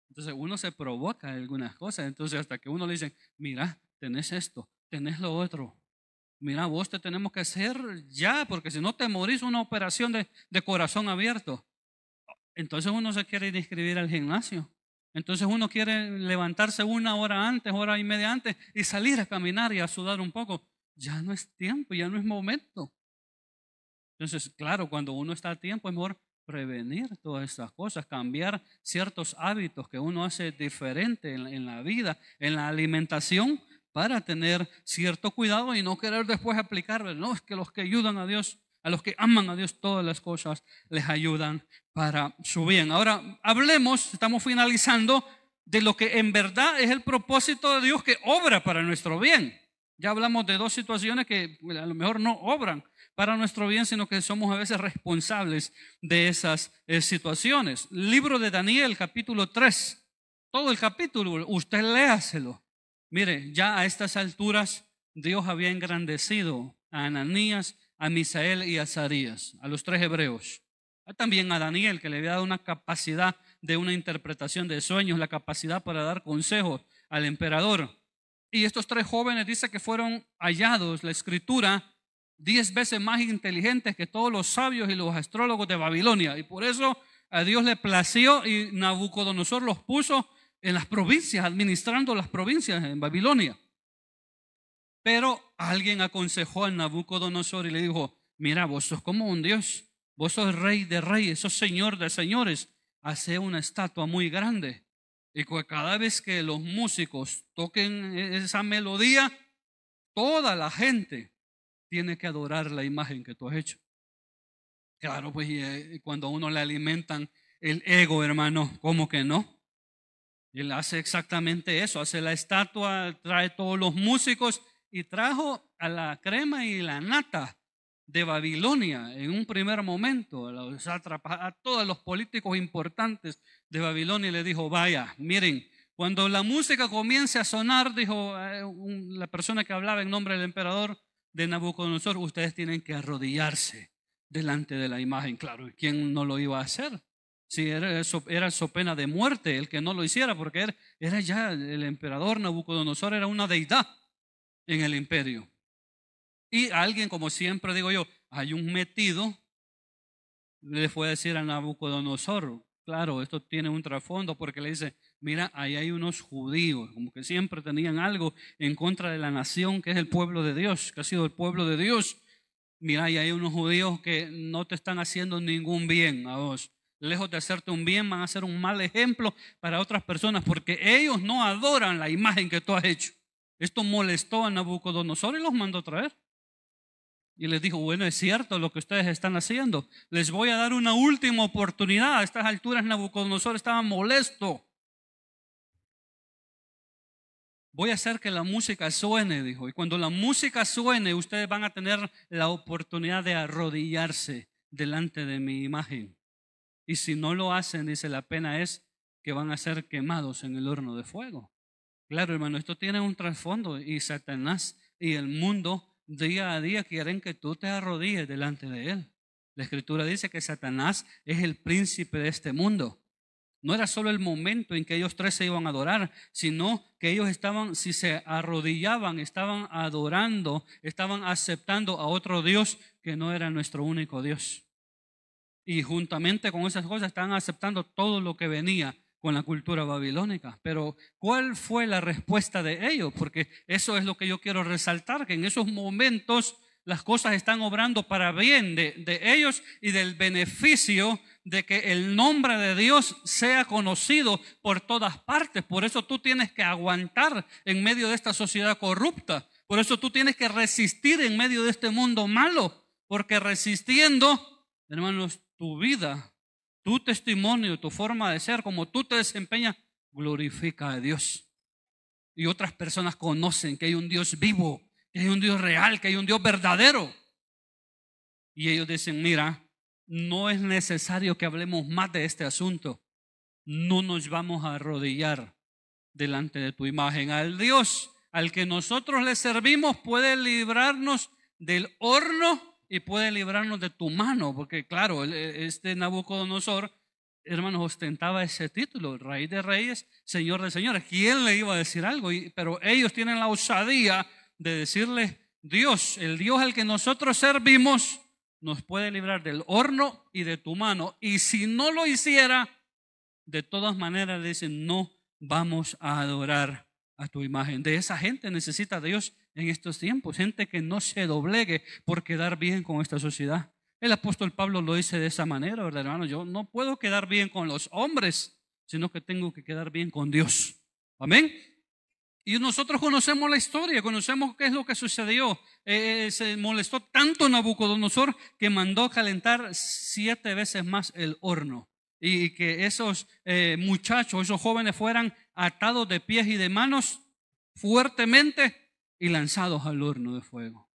Entonces uno se provoca algunas cosas. Entonces hasta que uno le dice, mira, tenés esto, tenés lo otro. Mira, vos te tenemos que hacer ya, porque si no te morís una operación de corazón abierto. Entonces uno se quiere ir a inscribir al gimnasio. Entonces uno quiere levantarse una hora antes, hora y media antes y salir a caminar y a sudar un poco. Ya no es tiempo, ya no es momento. Entonces, claro, cuando uno está a tiempo es mejor prevenir todas estas cosas, cambiar ciertos hábitos que uno hace diferente en la vida, en la alimentación, para tener cierto cuidado y no querer después aplicarlo. No, es que los que ayudan a Dios, a los que aman a Dios, todas las cosas les ayudan para su bien. Ahora, hablemos, estamos finalizando, de lo que en verdad es el propósito de Dios que obra para nuestro bien. Ya hablamos de dos situaciones que a lo mejor no obran para nuestro bien, sino que somos a veces responsables de esas situaciones. Libro de Daniel, capítulo 3, todo el capítulo, usted léaselo. Mire, ya a estas alturas Dios había engrandecido a Ananías, a Misael y a Azarías, a los tres hebreos. También a Daniel, que le había dado una capacidad de una interpretación de sueños, la capacidad para dar consejos al emperador. Y estos tres jóvenes dice que fueron hallados, la escritura, 10 veces más inteligentes que todos los sabios y los astrólogos de Babilonia. Y por eso a Dios le plació y Nabucodonosor los puso en las provincias, administrando las provincias en Babilonia. Pero alguien aconsejó a Nabucodonosor y le dijo, mira, vos sos como un Dios, vos sos rey de reyes, sos señor de señores, hace una estatua muy grande. Y cada vez que los músicos toquen esa melodía, toda la gente tiene que adorar la imagen que tú has hecho. Claro, pues cuando a uno le alimentan el ego, hermano, ¿cómo que no? Él hace exactamente eso, hace la estatua, trae todos los músicos y trajo a la crema y la nata de Babilonia en un primer momento, a los sátrapas, a todos los políticos importantes de Babilonia y le dijo, vaya, miren, cuando la música comience a sonar, dijo la persona que hablaba en nombre del emperador de Nabucodonosor, ustedes tienen que arrodillarse delante de la imagen. Claro, ¿quién no lo iba a hacer? Si era so pena de muerte el que no lo hiciera, porque era ya el emperador Nabucodonosor, era una deidad en el imperio. Y alguien, como siempre digo yo, hay un metido, le fue a decir a Nabucodonosor, claro, esto tiene un trasfondo, porque le dice, mira, ahí hay unos judíos, como que siempre tenían algo en contra de la nación que es el pueblo de Dios, que ha sido el pueblo de Dios. Mira, ahí hay unos judíos que no te están haciendo ningún bien a vos. Lejos de hacerte un bien, van a ser un mal ejemplo para otras personas, porque ellos no adoran la imagen que tú has hecho. Esto molestó a Nabucodonosor y los mandó a traer. Y les dijo, bueno, es cierto lo que ustedes están haciendo. Les voy a dar una última oportunidad. A estas alturas Nabucodonosor estaba molesto. Voy a hacer que la música suene, dijo. Y cuando la música suene, ustedes van a tener la oportunidad de arrodillarse delante de mi imagen. Y si no lo hacen, dice, la pena es que van a ser quemados en el horno de fuego. Claro, hermano, esto tiene un trasfondo y Satanás y el mundo día a día quieren que tú te arrodilles delante de él. La escritura dice que Satanás es el príncipe de este mundo. No era solo el momento en que ellos tres se iban a adorar, sino que ellos estaban, si se arrodillaban, estaban adorando, estaban aceptando a otro Dios que no era nuestro único Dios. Y juntamente con esas cosas estaban aceptando todo lo que venía con la cultura babilónica. Pero ¿cuál fue la respuesta de ellos? Porque eso es lo que yo quiero resaltar, que en esos momentos las cosas están obrando para bien de ellos y del beneficio de que el nombre de Dios sea conocido por todas partes. Por eso tú tienes que aguantar en medio de esta sociedad corrupta. Por eso tú tienes que resistir en medio de este mundo malo. Porque resistiendo, hermanos, tu vida, tu testimonio, tu forma de ser, como tú te desempeñas, glorifica a Dios. Y otras personas conocen que hay un Dios vivo que hay un Dios real, que hay un Dios verdadero. Y ellos dicen, mira, no es necesario que hablemos más de este asunto. No nos vamos a arrodillar delante de tu imagen. Al Dios al que nosotros le servimos puede librarnos del horno y puede librarnos de tu mano, porque claro, este Nabucodonosor, hermanos, ostentaba ese título, Rey de Reyes, Señor de Señores. ¿Quién le iba a decir algo? Pero ellos tienen la osadía de decirle, Dios, el Dios al que nosotros servimos, nos puede librar del horno y de tu mano. Y si no lo hiciera, de todas maneras dicen, no vamos a adorar a tu imagen. De esa gente necesita Dios en estos tiempos, gente que no se doblegue por quedar bien con esta sociedad. El apóstol Pablo lo dice de esa manera, ¿verdad, hermano? Yo no puedo quedar bien con los hombres, sino que tengo que quedar bien con Dios. Amén. Y nosotros conocemos la historia, conocemos qué es lo que sucedió. Se molestó tanto Nabucodonosor que mandó calentar 7 veces más el horno. Y que esos muchachos, esos jóvenes fueran atados de pies y de manos fuertemente y lanzados al horno de fuego.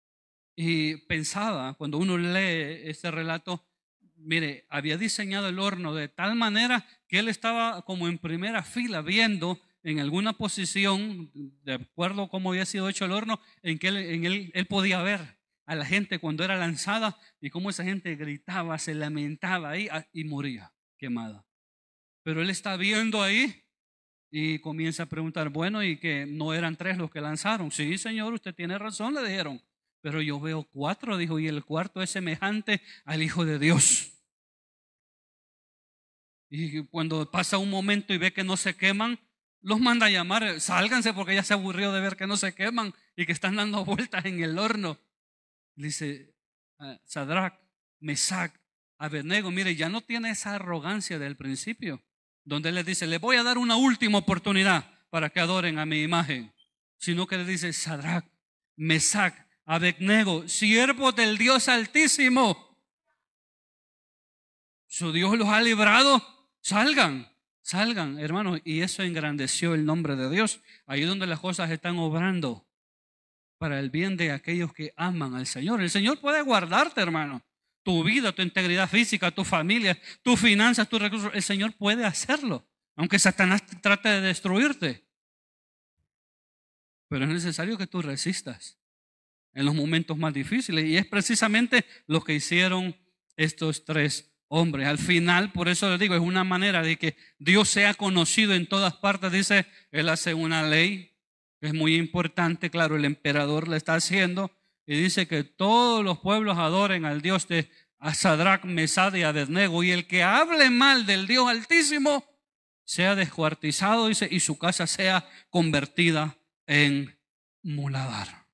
Y pensaba, cuando uno lee este relato, mire, había diseñado el horno de tal manera que él estaba como en primera fila viendo en alguna posición, de acuerdo a cómo había sido hecho el horno, en que él podía ver a la gente cuando era lanzada y cómo esa gente gritaba, se lamentaba ahí y moría quemada. Pero él está viendo ahí y comienza a preguntar, bueno, ¿y que no eran 3 los que lanzaron? Sí, señor, usted tiene razón, le dijeron, pero yo veo 4, dijo, y el cuarto es semejante al Hijo de Dios. Y cuando pasa un momento y ve que no se queman, los manda a llamar, sálganse porque ya se aburrió de ver que no se queman y que están dando vueltas en el horno. Le dice, Sadrach, Mesach, Abednego, mire, ya no tiene esa arrogancia del principio, donde él les dice, les voy a dar una última oportunidad para que adoren a mi imagen, sino que le dice, Sadrach, Mesach, Abednego, siervos del Dios Altísimo, su Dios los ha librado, salgan, hermanos. Y eso engrandeció el nombre de Dios. Ahí es donde las cosas están obrando para el bien de aquellos que aman al Señor. El Señor puede guardarte, hermano, tu vida, tu integridad física, tu familia, tus finanzas, tus recursos. El Señor puede hacerlo, aunque Satanás trate de destruirte. Pero es necesario que tú resistas en los momentos más difíciles. Y es precisamente lo que hicieron estos 3 hombres. Al final, por eso les digo, es una manera de que Dios sea conocido en todas partes. Dice, Él hace una ley que es muy importante. Claro, el emperador la está haciendo. Y dice que todos los pueblos adoren al Dios de Sadrach, Mesach y Abednego. Y el que hable mal del Dios Altísimo sea descuartizado, dice, y su casa sea convertida en muladar.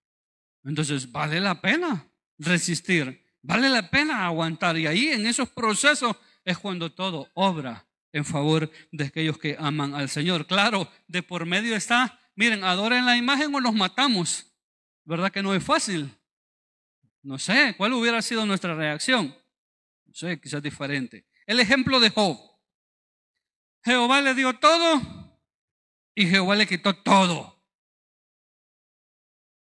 Entonces vale la pena resistir, vale la pena aguantar. Y ahí en esos procesos es cuando todo obra en favor de aquellos que aman al Señor. Claro, de por medio está, miren, adoren la imagen o los matamos. ¿Verdad que no es fácil? No sé, ¿cuál hubiera sido nuestra reacción? No sé, quizás diferente. El ejemplo de Job. Jehová le dio todo y Jehová le quitó todo.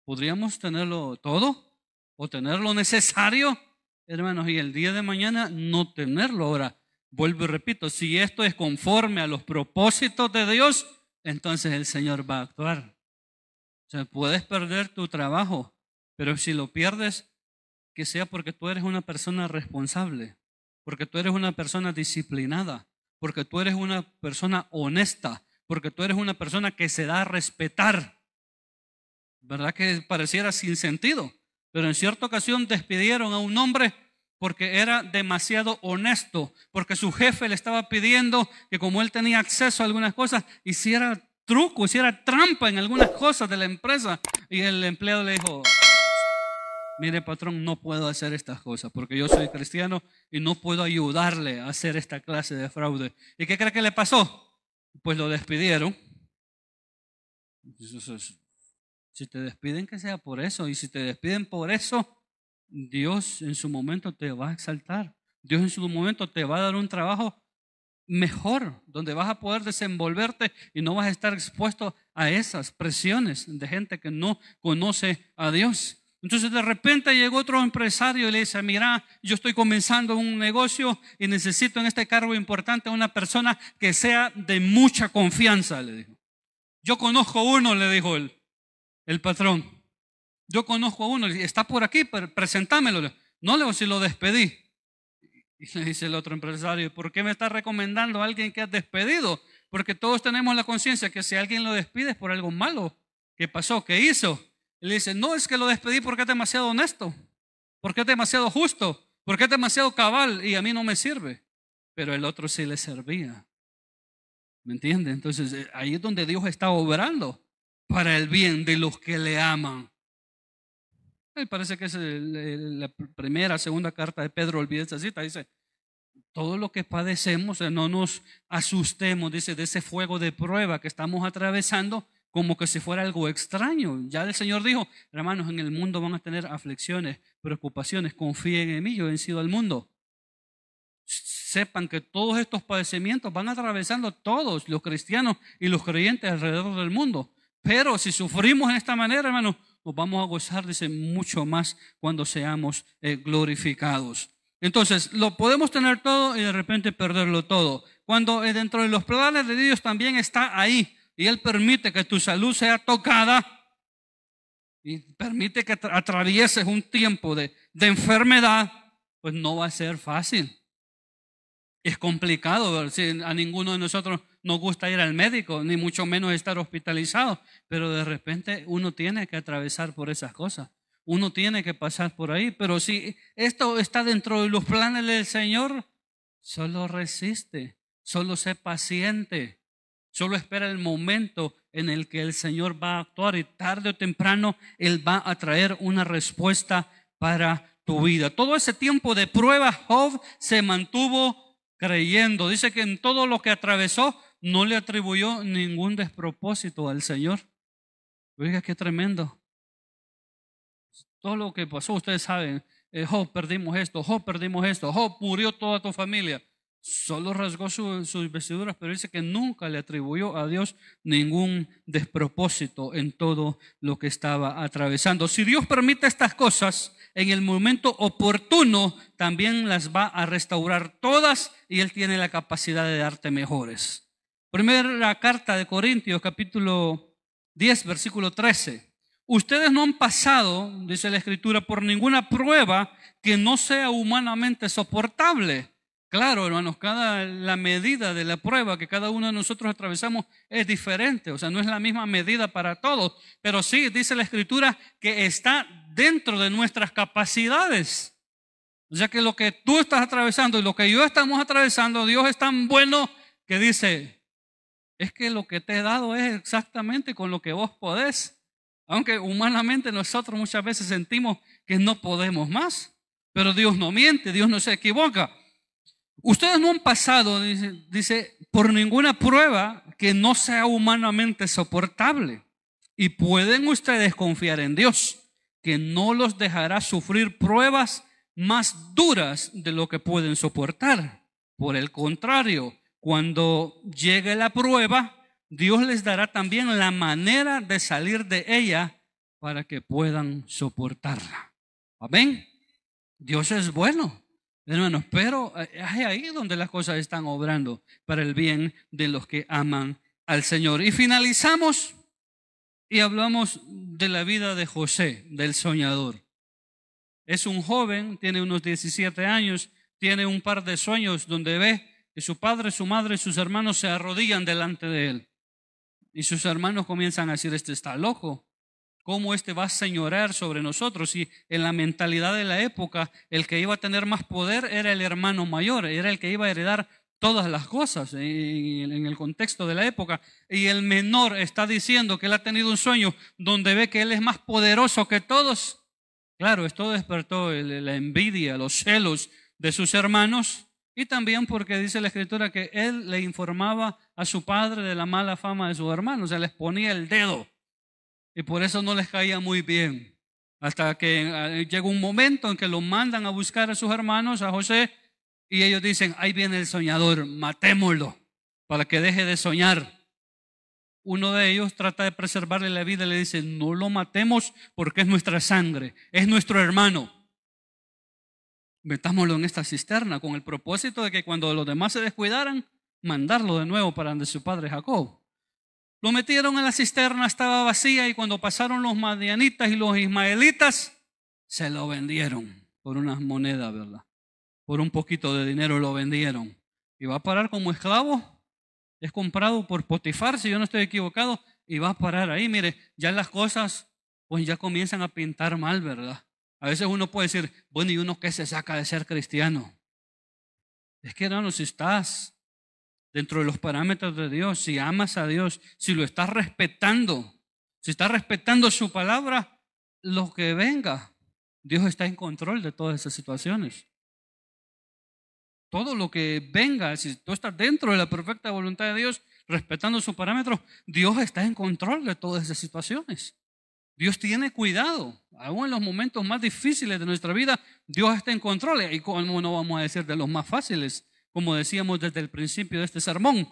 ¿Podríamos tenerlo todo o tener lo necesario, hermanos, y el día de mañana no tenerlo? Ahora, vuelvo y repito, si esto es conforme a los propósitos de Dios, entonces el Señor va a actuar. O sea, puedes perder tu trabajo, pero si lo pierdes, que sea porque tú eres una persona responsable, porque tú eres una persona disciplinada, porque tú eres una persona honesta, porque tú eres una persona que se da a respetar. ¿Verdad que pareciera sin sentido? Pero en cierta ocasión despidieron a un hombre porque era demasiado honesto, porque su jefe le estaba pidiendo que como él tenía acceso a algunas cosas, hiciera truco, hiciera trampa en algunas cosas de la empresa. Y el empleado le dijo, mire patrón, no puedo hacer estas cosas porque yo soy cristiano y no puedo ayudarle a hacer esta clase de fraude. ¿Y qué cree que le pasó? Pues lo despidieron. Si te despiden, que sea por eso. Y si te despiden por eso, Dios en su momento te va a exaltar. Dios en su momento te va a dar un trabajo mejor, donde vas a poder desenvolverte y no vas a estar expuesto a esas presiones de gente que no conoce a Dios. Entonces de repente llegó otro empresario y le dice, mira, yo estoy comenzando un negocio y necesito en este cargo importante a una persona que sea de mucha confianza, le dijo. Yo conozco uno, le dijo el patrón. Yo conozco a uno, está por aquí, presentámelo. No, le digo, si lo despedí. Y le dice el otro empresario, ¿por qué me está recomendando a alguien que has despedido? Porque todos tenemos la conciencia que si alguien lo despide es por algo malo que pasó, que hizo. Y le dice, no, es que lo despedí porque es demasiado honesto, porque es demasiado justo, porque es demasiado cabal y a mí no me sirve. Pero el otro sí le servía. ¿Me entiende? Entonces ahí es donde Dios está obrando para el bien de los que le aman. Me parece que es la primera, segunda carta de Pedro, olvidé esa cita, dice, todo lo que padecemos, no nos asustemos, dice, de ese fuego de prueba que estamos atravesando como que si fuera algo extraño. Ya el Señor dijo, hermanos, en el mundo van a tener aflicciones, preocupaciones, confíen en mí, yo he vencido al mundo. Sepan que todos estos padecimientos van atravesando todos los cristianos y los creyentes alrededor del mundo. Pero si sufrimos en esta manera, hermanos, nos vamos a gozar, dice, mucho más cuando seamos glorificados. Entonces, lo podemos tener todo y de repente perderlo todo. Cuando dentro de los planes de Dios también está ahí y Él permite que tu salud sea tocada y permite que atravieses un tiempo de enfermedad, pues no va a ser fácil. Es complicado, a ninguno de nosotros nos gusta ir al médico, ni mucho menos estar hospitalizado, pero de repente uno tiene que atravesar por esas cosas, uno tiene que pasar por ahí, pero si esto está dentro de los planes del Señor, solo resiste, solo sé paciente, solo espera el momento en el que el Señor va a actuar y tarde o temprano Él va a traer una respuesta para tu vida. Todo ese tiempo de prueba, Job se mantuvo creyendo. Dice que en todo lo que atravesó no le atribuyó ningún despropósito al Señor. Oiga, qué tremendo. Todo lo que pasó, ustedes saben, Job, perdimos esto, Job, murió toda tu familia. Solo rasgó sus vestiduras, pero dice que nunca le atribuyó a Dios ningún despropósito en todo lo que estaba atravesando. Si Dios permite estas cosas, en el momento oportuno también las va a restaurar todas y Él tiene la capacidad de darte mejores. Primera carta de Corintios, capítulo 10, versículo 13. Ustedes no han pasado, dice la Escritura, por ninguna prueba que no sea humanamente soportable. Claro, hermanos, la medida de la prueba que cada uno de nosotros atravesamos es diferente, o sea, no es la misma medida para todos, pero sí dice la Escritura que está dentro de nuestras capacidades. O sea que lo que tú estás atravesando y lo que yo estamos atravesando, Dios es tan bueno que dice, es que lo que te he dado es exactamente con lo que vos podés. Aunque humanamente nosotros muchas veces sentimos que no podemos más, pero Dios no miente, Dios no se equivoca. Ustedes no han pasado, dice, por ninguna prueba que no sea humanamente soportable. Y pueden ustedes confiar en Dios, que no los dejará sufrir pruebas más duras de lo que pueden soportar. Por el contrario, cuando llegue la prueba, Dios les dará también la manera de salir de ella para que puedan soportarla. Amén. Dios es bueno, hermanos, pero es ahí donde las cosas están obrando para el bien de los que aman al Señor. Y finalizamos y hablamos de la vida de José, del soñador. Es un joven, tiene unos 17 años, tiene un par de sueños donde ve que su padre, su madre y sus hermanos se arrodillan delante de él. Y sus hermanos comienzan a decir, este está loco. ¿Cómo este va a señorear sobre nosotros? Y en la mentalidad de la época, el que iba a tener más poder era el hermano mayor, era el que iba a heredar todas las cosas en el contexto de la época. Y el menor está diciendo que él ha tenido un sueño donde ve que él es más poderoso que todos. Claro, esto despertó la envidia, los celos de sus hermanos. Y también porque dice la Escritura que él le informaba a su padre de la mala fama de sus hermanos, o sea, les ponía el dedo y por eso no les caía muy bien. Hasta que llega un momento en que lo mandan a buscar a sus hermanos, a José, Y ellos dicen, ahí viene el soñador, matémoslo para que deje de soñar. Uno de ellos trata de preservarle la vida y le dice, no lo matemos porque es nuestra sangre, es nuestro hermano. Metámoslo en esta cisterna con el propósito de que cuando los demás se descuidaran, mandarlo de nuevo para donde su padre Jacob. Lo metieron en la cisterna, estaba vacía, y cuando pasaron los madianitas y los ismaelitas, se lo vendieron por unas monedas, ¿verdad? Por un poquito de dinero lo vendieron. Y va a parar como esclavo. Es comprado por Potifar, si yo no estoy equivocado, y va a parar ahí. Mire, ya las cosas pues ya comienzan a pintar mal, ¿verdad? A veces uno puede decir, bueno, ¿y uno qué se saca de ser cristiano? Es que, hermano, si estás dentro de los parámetros de Dios, si amas a Dios, si lo estás respetando, si estás respetando su palabra, lo que venga, Dios está en control de todas esas situaciones. Todo lo que venga, si tú estás dentro de la perfecta voluntad de Dios, respetando sus parámetros, Dios está en control de todas esas situaciones. Dios tiene cuidado, aún en los momentos más difíciles de nuestra vida, Dios está en control. Y como no vamos a decir de los más fáciles, como decíamos desde el principio de este sermón,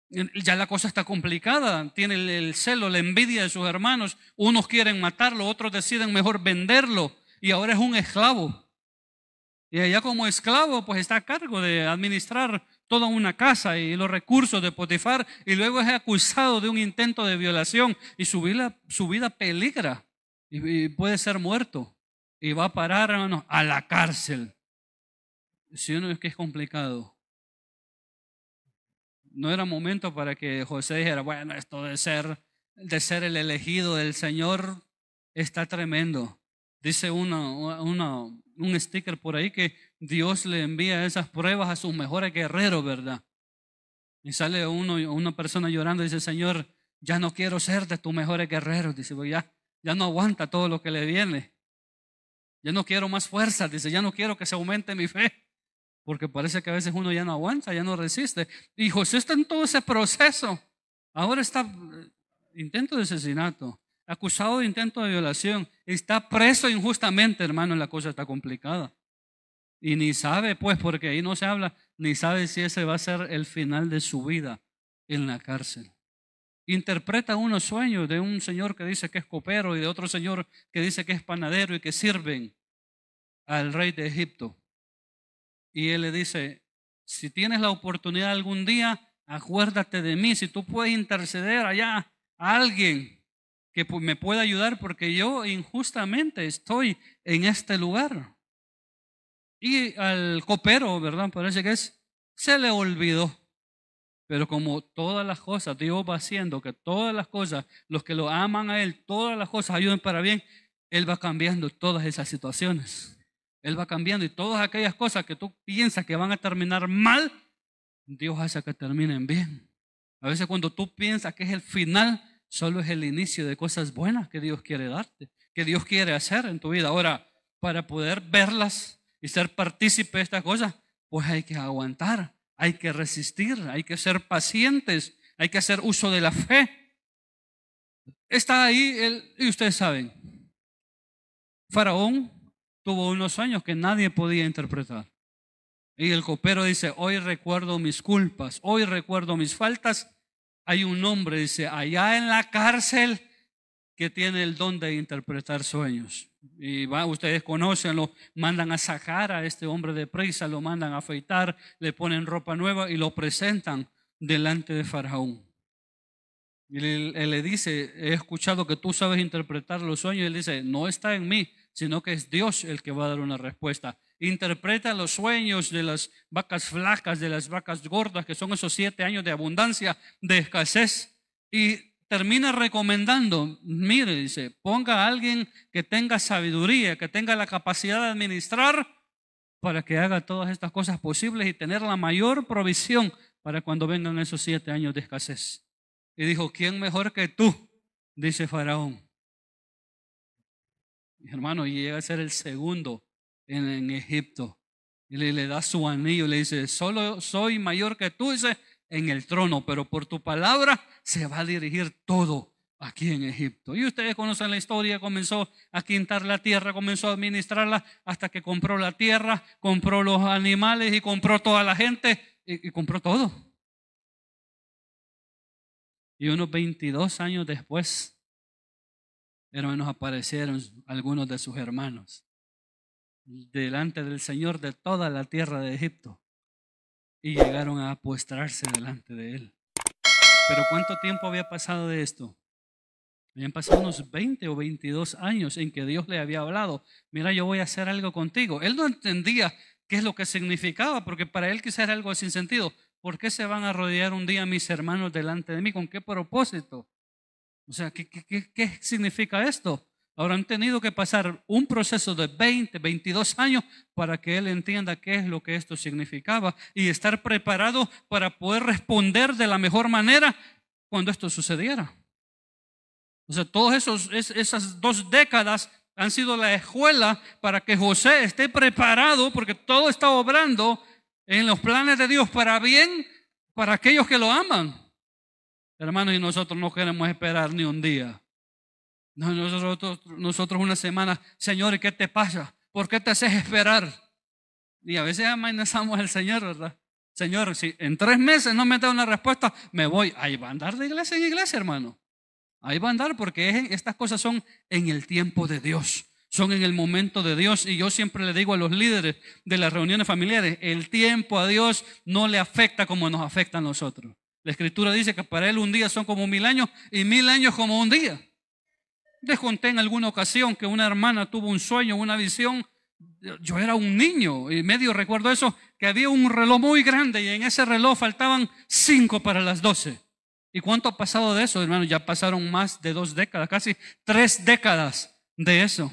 ya la cosa está complicada, tiene el celo, la envidia de sus hermanos, unos quieren matarlo, otros deciden mejor venderlo, y ahora es un esclavo. Y allá como esclavo pues está a cargo de administrar toda una casa y los recursos de Potifar, y luego es acusado de un intento de violación y su vida peligra y puede ser muerto y va a parar, hermanos, a la cárcel. Si uno es que es complicado. No era momento para que José dijera, bueno, esto de ser el elegido del Señor está tremendo. Dice un sticker por ahí que Dios le envía esas pruebas a sus mejores guerreros, ¿verdad? Y sale una persona llorando y dice, Señor, ya no quiero ser de tus mejores guerreros. Dice, pues ya no aguanta todo lo que le viene. Ya no quiero más fuerzas. Dice, ya no quiero que se aumente mi fe. Porque parece que a veces uno ya no aguanta, ya no resiste. Y José está en todo ese proceso. Ahora está intento de asesinato, acusado de intento de violación, está preso injustamente, hermano, la cosa está complicada. Y ni sabe, pues, porque ahí no se habla, ni sabe si ese va a ser el final de su vida en la cárcel. Interpreta unos sueños de un señor que dice que es copero y de otro señor que dice que es panadero y que sirven al rey de Egipto. Y él le dice, si tienes la oportunidad algún día, acuérdate de mí, si tú puedes interceder allá a alguien que me pueda ayudar, porque yo injustamente estoy en este lugar. Y al copero, ¿verdad? Parece que se le olvidó. Pero como todas las cosas, Dios va haciendo que todas las cosas, los que lo aman a Él, todas las cosas ayuden para bien, Él va cambiando todas esas situaciones. Él va cambiando, y todas aquellas cosas que tú piensas que van a terminar mal, Dios hace que terminen bien. A veces cuando tú piensas que es el final, solo es el inicio de cosas buenas que Dios quiere darte, que Dios quiere hacer en tu vida. Ahora, para poder verlas y ser partícipe de estas cosas, pues hay que aguantar, hay que resistir, hay que ser pacientes, hay que hacer uso de la fe. Está ahí, y ustedes saben, Faraón tuvo unos sueños que nadie podía interpretar. Y el copero dice, hoy recuerdo mis culpas, hoy recuerdo mis faltas. Hay un hombre, dice, allá en la cárcel que tiene el don de interpretar sueños. Y ustedes conocen, lo mandan a sacar a este hombre de prisa, lo mandan a afeitar, le ponen ropa nueva y lo presentan delante de Faraón. Y él le dice, he escuchado que tú sabes interpretar los sueños. Y él dice, no está en mí, sino que es Dios el que va a dar una respuesta. Interpreta los sueños de las vacas flacas, de las vacas gordas, que son esos 7 años de abundancia, de escasez. Y termina recomendando, mire, dice, ponga a alguien que tenga sabiduría, que tenga la capacidad de administrar, para que haga todas estas cosas posibles y tener la mayor provisión para cuando vengan esos 7 años de escasez. Y dijo, ¿quién mejor que tú? Dice Faraón. Mi hermano, y llega a ser el segundo en Egipto. Y le da su anillo, le dice, solo soy mayor que tú, dice, en el trono, pero por tu palabra se va a dirigir todo aquí en Egipto. Y ustedes conocen la historia, comenzó a quintar la tierra, comenzó a administrarla hasta que compró la tierra, compró los animales y compró toda la gente y compró todo. Y unos 22 años después, hermanos, aparecieron algunos de sus hermanos delante del Señor de toda la tierra de Egipto y llegaron a postrarse delante de él. Pero ¿cuánto tiempo había pasado de esto? Habían pasado unos 20 o 22 años en que Dios le había hablado: mira, yo voy a hacer algo contigo. Él no entendía qué es lo que significaba, porque para él quizás era algo sin sentido. ¿Por qué se van a rodear un día mis hermanos delante de mí? ¿Con qué propósito? O sea, ¿qué significa esto? Ahora han tenido que pasar un proceso de 20, 22 años para que él entienda qué es lo que esto significaba y estar preparado para poder responder de la mejor manera cuando esto sucediera. O sea, todas esas 2 décadas han sido la escuela para que José esté preparado, porque todo está obrando en los planes de Dios para bien, para aquellos que lo aman. Hermanos, y nosotros no queremos esperar ni un día. No, nosotros una semana: Señor, ¿y qué te pasa? ¿Por qué te haces esperar? Y a veces amenazamos al Señor, ¿verdad? Señor, si en 3 meses no me da una respuesta, me voy. Ahí va a andar de iglesia en iglesia, hermano. Ahí va a andar, porque estas cosas son en el tiempo de Dios, son en el momento de Dios. Y yo siempre le digo a los líderes de las reuniones familiares: el tiempo a Dios no le afecta como nos afecta a nosotros. La Escritura dice que para Él un día son como 1000 años y 1000 años como un día. Les conté en alguna ocasión que una hermana tuvo un sueño, una visión. Yo era un niño y medio recuerdo eso, que había un reloj muy grande y en ese reloj faltaban 5 para las 12. ¿Y cuánto ha pasado de eso, hermano? Ya pasaron más de 2 décadas, casi 3 décadas de eso.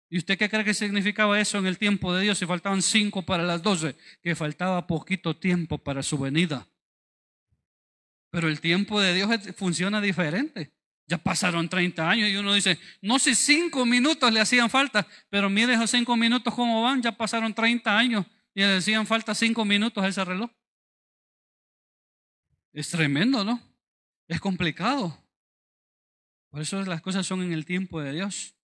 ¿Y usted qué cree que significaba eso en el tiempo de Dios? Si faltaban 5 para las 12, que faltaba poquito tiempo para su venida. Pero el tiempo de Dios funciona diferente. Ya pasaron 30 años y uno dice: no sé, 5 minutos le hacían falta, pero mire esos 5 minutos cómo van. Ya pasaron 30 años y le hacían falta 5 minutos a ese reloj. Es tremendo, ¿no? Es complicado. Por eso las cosas son en el tiempo de Dios.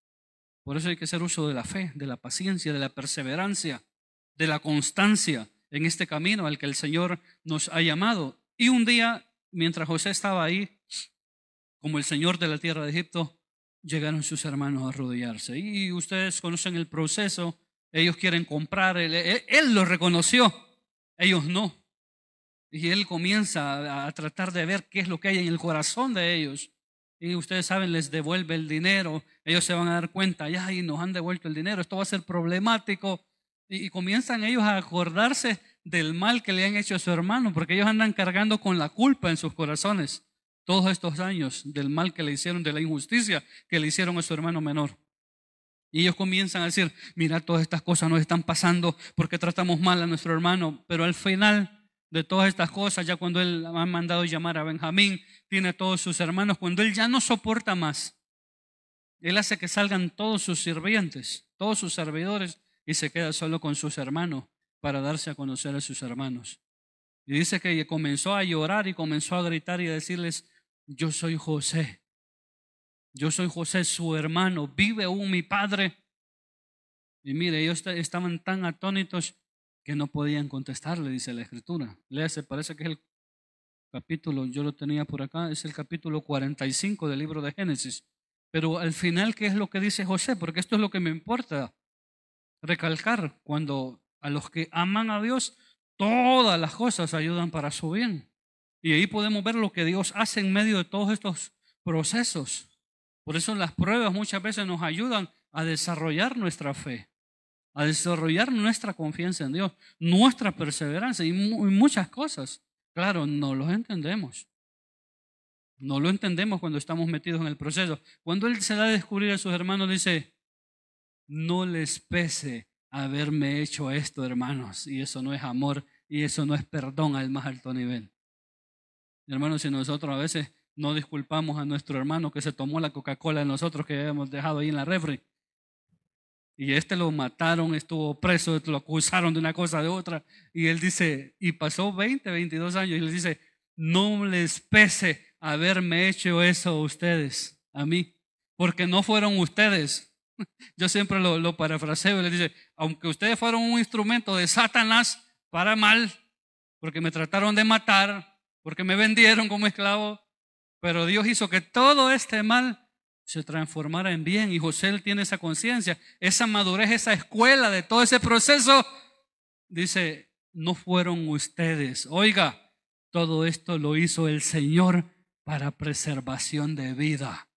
Por eso hay que hacer uso de la fe, de la paciencia, de la perseverancia, de la constancia en este camino al que el Señor nos ha llamado. Y un día, mientras José estaba ahí, como el Señor de la tierra de Egipto, llegaron sus hermanos a arrodillarse. Y ustedes conocen el proceso. Ellos quieren comprar. Él lo reconoció, ellos no. Y él comienza a tratar de ver qué es lo que hay en el corazón de ellos. Y ustedes saben, les devuelve el dinero. Ellos se van a dar cuenta: ya, y nos han devuelto el dinero, esto va a ser problemático. Y comienzan ellos a acordarse del mal que le han hecho a su hermano, porque ellos andan cargando con la culpa en sus corazones todos estos años del mal que le hicieron, de la injusticia que le hicieron a su hermano menor. Y ellos comienzan a decir: mira, todas estas cosas nos están pasando porque tratamos mal a nuestro hermano. Pero al final de todas estas cosas, ya cuando él ha mandado llamar a Benjamín, tiene a todos sus hermanos, cuando él ya no soporta más, él hace que salgan todos sus sirvientes, todos sus servidores, y se queda solo con sus hermanos para darse a conocer a sus hermanos. Y dice que comenzó a llorar y comenzó a gritar y a decirles: yo soy José, su hermano, ¿vive aún mi padre? Y mire, ellos estaban tan atónitos que no podían contestarle, dice la Escritura. Léase, parece que es el capítulo, yo lo tenía por acá, es el capítulo 45 del libro de Génesis. Pero al final, ¿qué es lo que dice José? Porque esto es lo que me importa recalcar: cuando a los que aman a Dios, todas las cosas ayudan para su bien. Y ahí podemos ver lo que Dios hace en medio de todos estos procesos. Por eso las pruebas muchas veces nos ayudan a desarrollar nuestra fe, a desarrollar nuestra confianza en Dios, nuestra perseverancia y muchas cosas. Claro, no los entendemos. No lo entendemos cuando estamos metidos en el proceso. Cuando Él se da a descubrir a sus hermanos, dice: no les pese haberme hecho esto, hermanos. Y eso no es amor y eso no es perdón al más alto nivel. Hermanos, si nosotros a veces no disculpamos a nuestro hermano que se tomó la Coca-Cola de nosotros que habíamos dejado ahí en la refri, y lo mataron, estuvo preso, lo acusaron de una cosa de otra, y él dice, y pasó 20, 22 años, y les dice: no les pese haberme hecho eso a ustedes, a mí, porque no fueron ustedes. Yo siempre lo parafraseo y le dice, aunque ustedes fueron un instrumento de Satanás para mal, porque me trataron de matar, porque me vendieron como esclavo, pero Dios hizo que todo este mal se transformara en bien, y José él tiene esa conciencia, esa madurez, esa escuela de todo ese proceso. Dice, no fueron ustedes. Oiga, todo esto lo hizo el Señor para preservación de vida.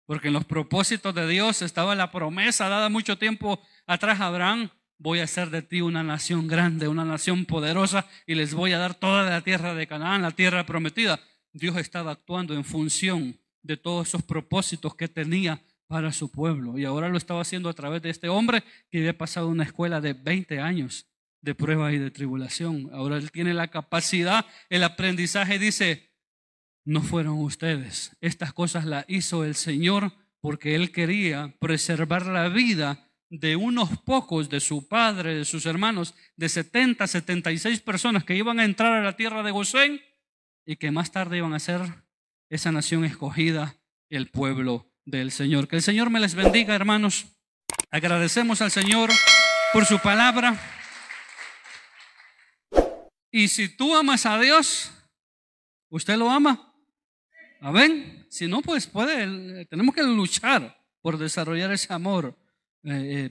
Porque en los propósitos de Dios estaba la promesa dada mucho tiempo atrás a Abraham: voy a hacer de ti una nación grande, una nación poderosa, y les voy a dar toda la tierra de Canaán, la tierra prometida. Dios estaba actuando en función de todos esos propósitos que tenía para su pueblo, y ahora lo estaba haciendo a través de este hombre que había pasado una escuela de 20 años de pruebas y de tribulación. Ahora él tiene la capacidad, el aprendizaje. Dice, no fueron ustedes, estas cosas las hizo el Señor porque Él quería preservar la vida de unos pocos, de su padre, de sus hermanos, de 70, 76 personas que iban a entrar a la tierra de Gosén y que más tarde iban a ser esa nación escogida, el pueblo del Señor. Que el Señor me les bendiga, hermanos. Agradecemos al Señor por su palabra. Y si tú amas a Dios, ¿usted lo ama? Amén. Si no, pues tenemos que luchar por desarrollar ese amor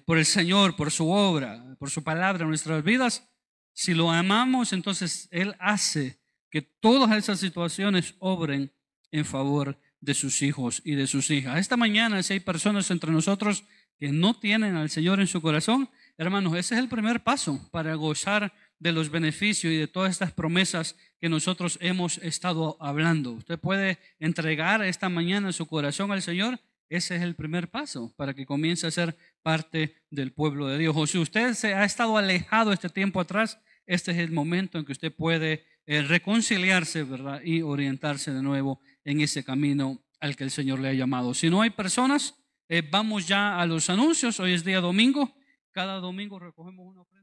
por el Señor, por su obra, por su palabra en nuestras vidas. Si lo amamos, entonces Él hace que todas esas situaciones obren en favor de sus hijos y de sus hijas. Esta mañana, si hay personas entre nosotros que no tienen al Señor en su corazón, hermanos, ese es el primer paso para gozar de los beneficios y de todas estas promesas que nosotros hemos estado hablando. Usted puede entregar esta mañana su corazón al Señor. Ese es el primer paso para que comience a ser parte del pueblo de Dios. O si usted se ha estado alejado este tiempo atrás, este es el momento en que usted puede reconciliarse, ¿verdad? Y orientarse de nuevo en ese camino al que el Señor le ha llamado. Si no hay personas, vamos ya a los anuncios. Hoy es día domingo. Cada domingo recogemos una ofrenda.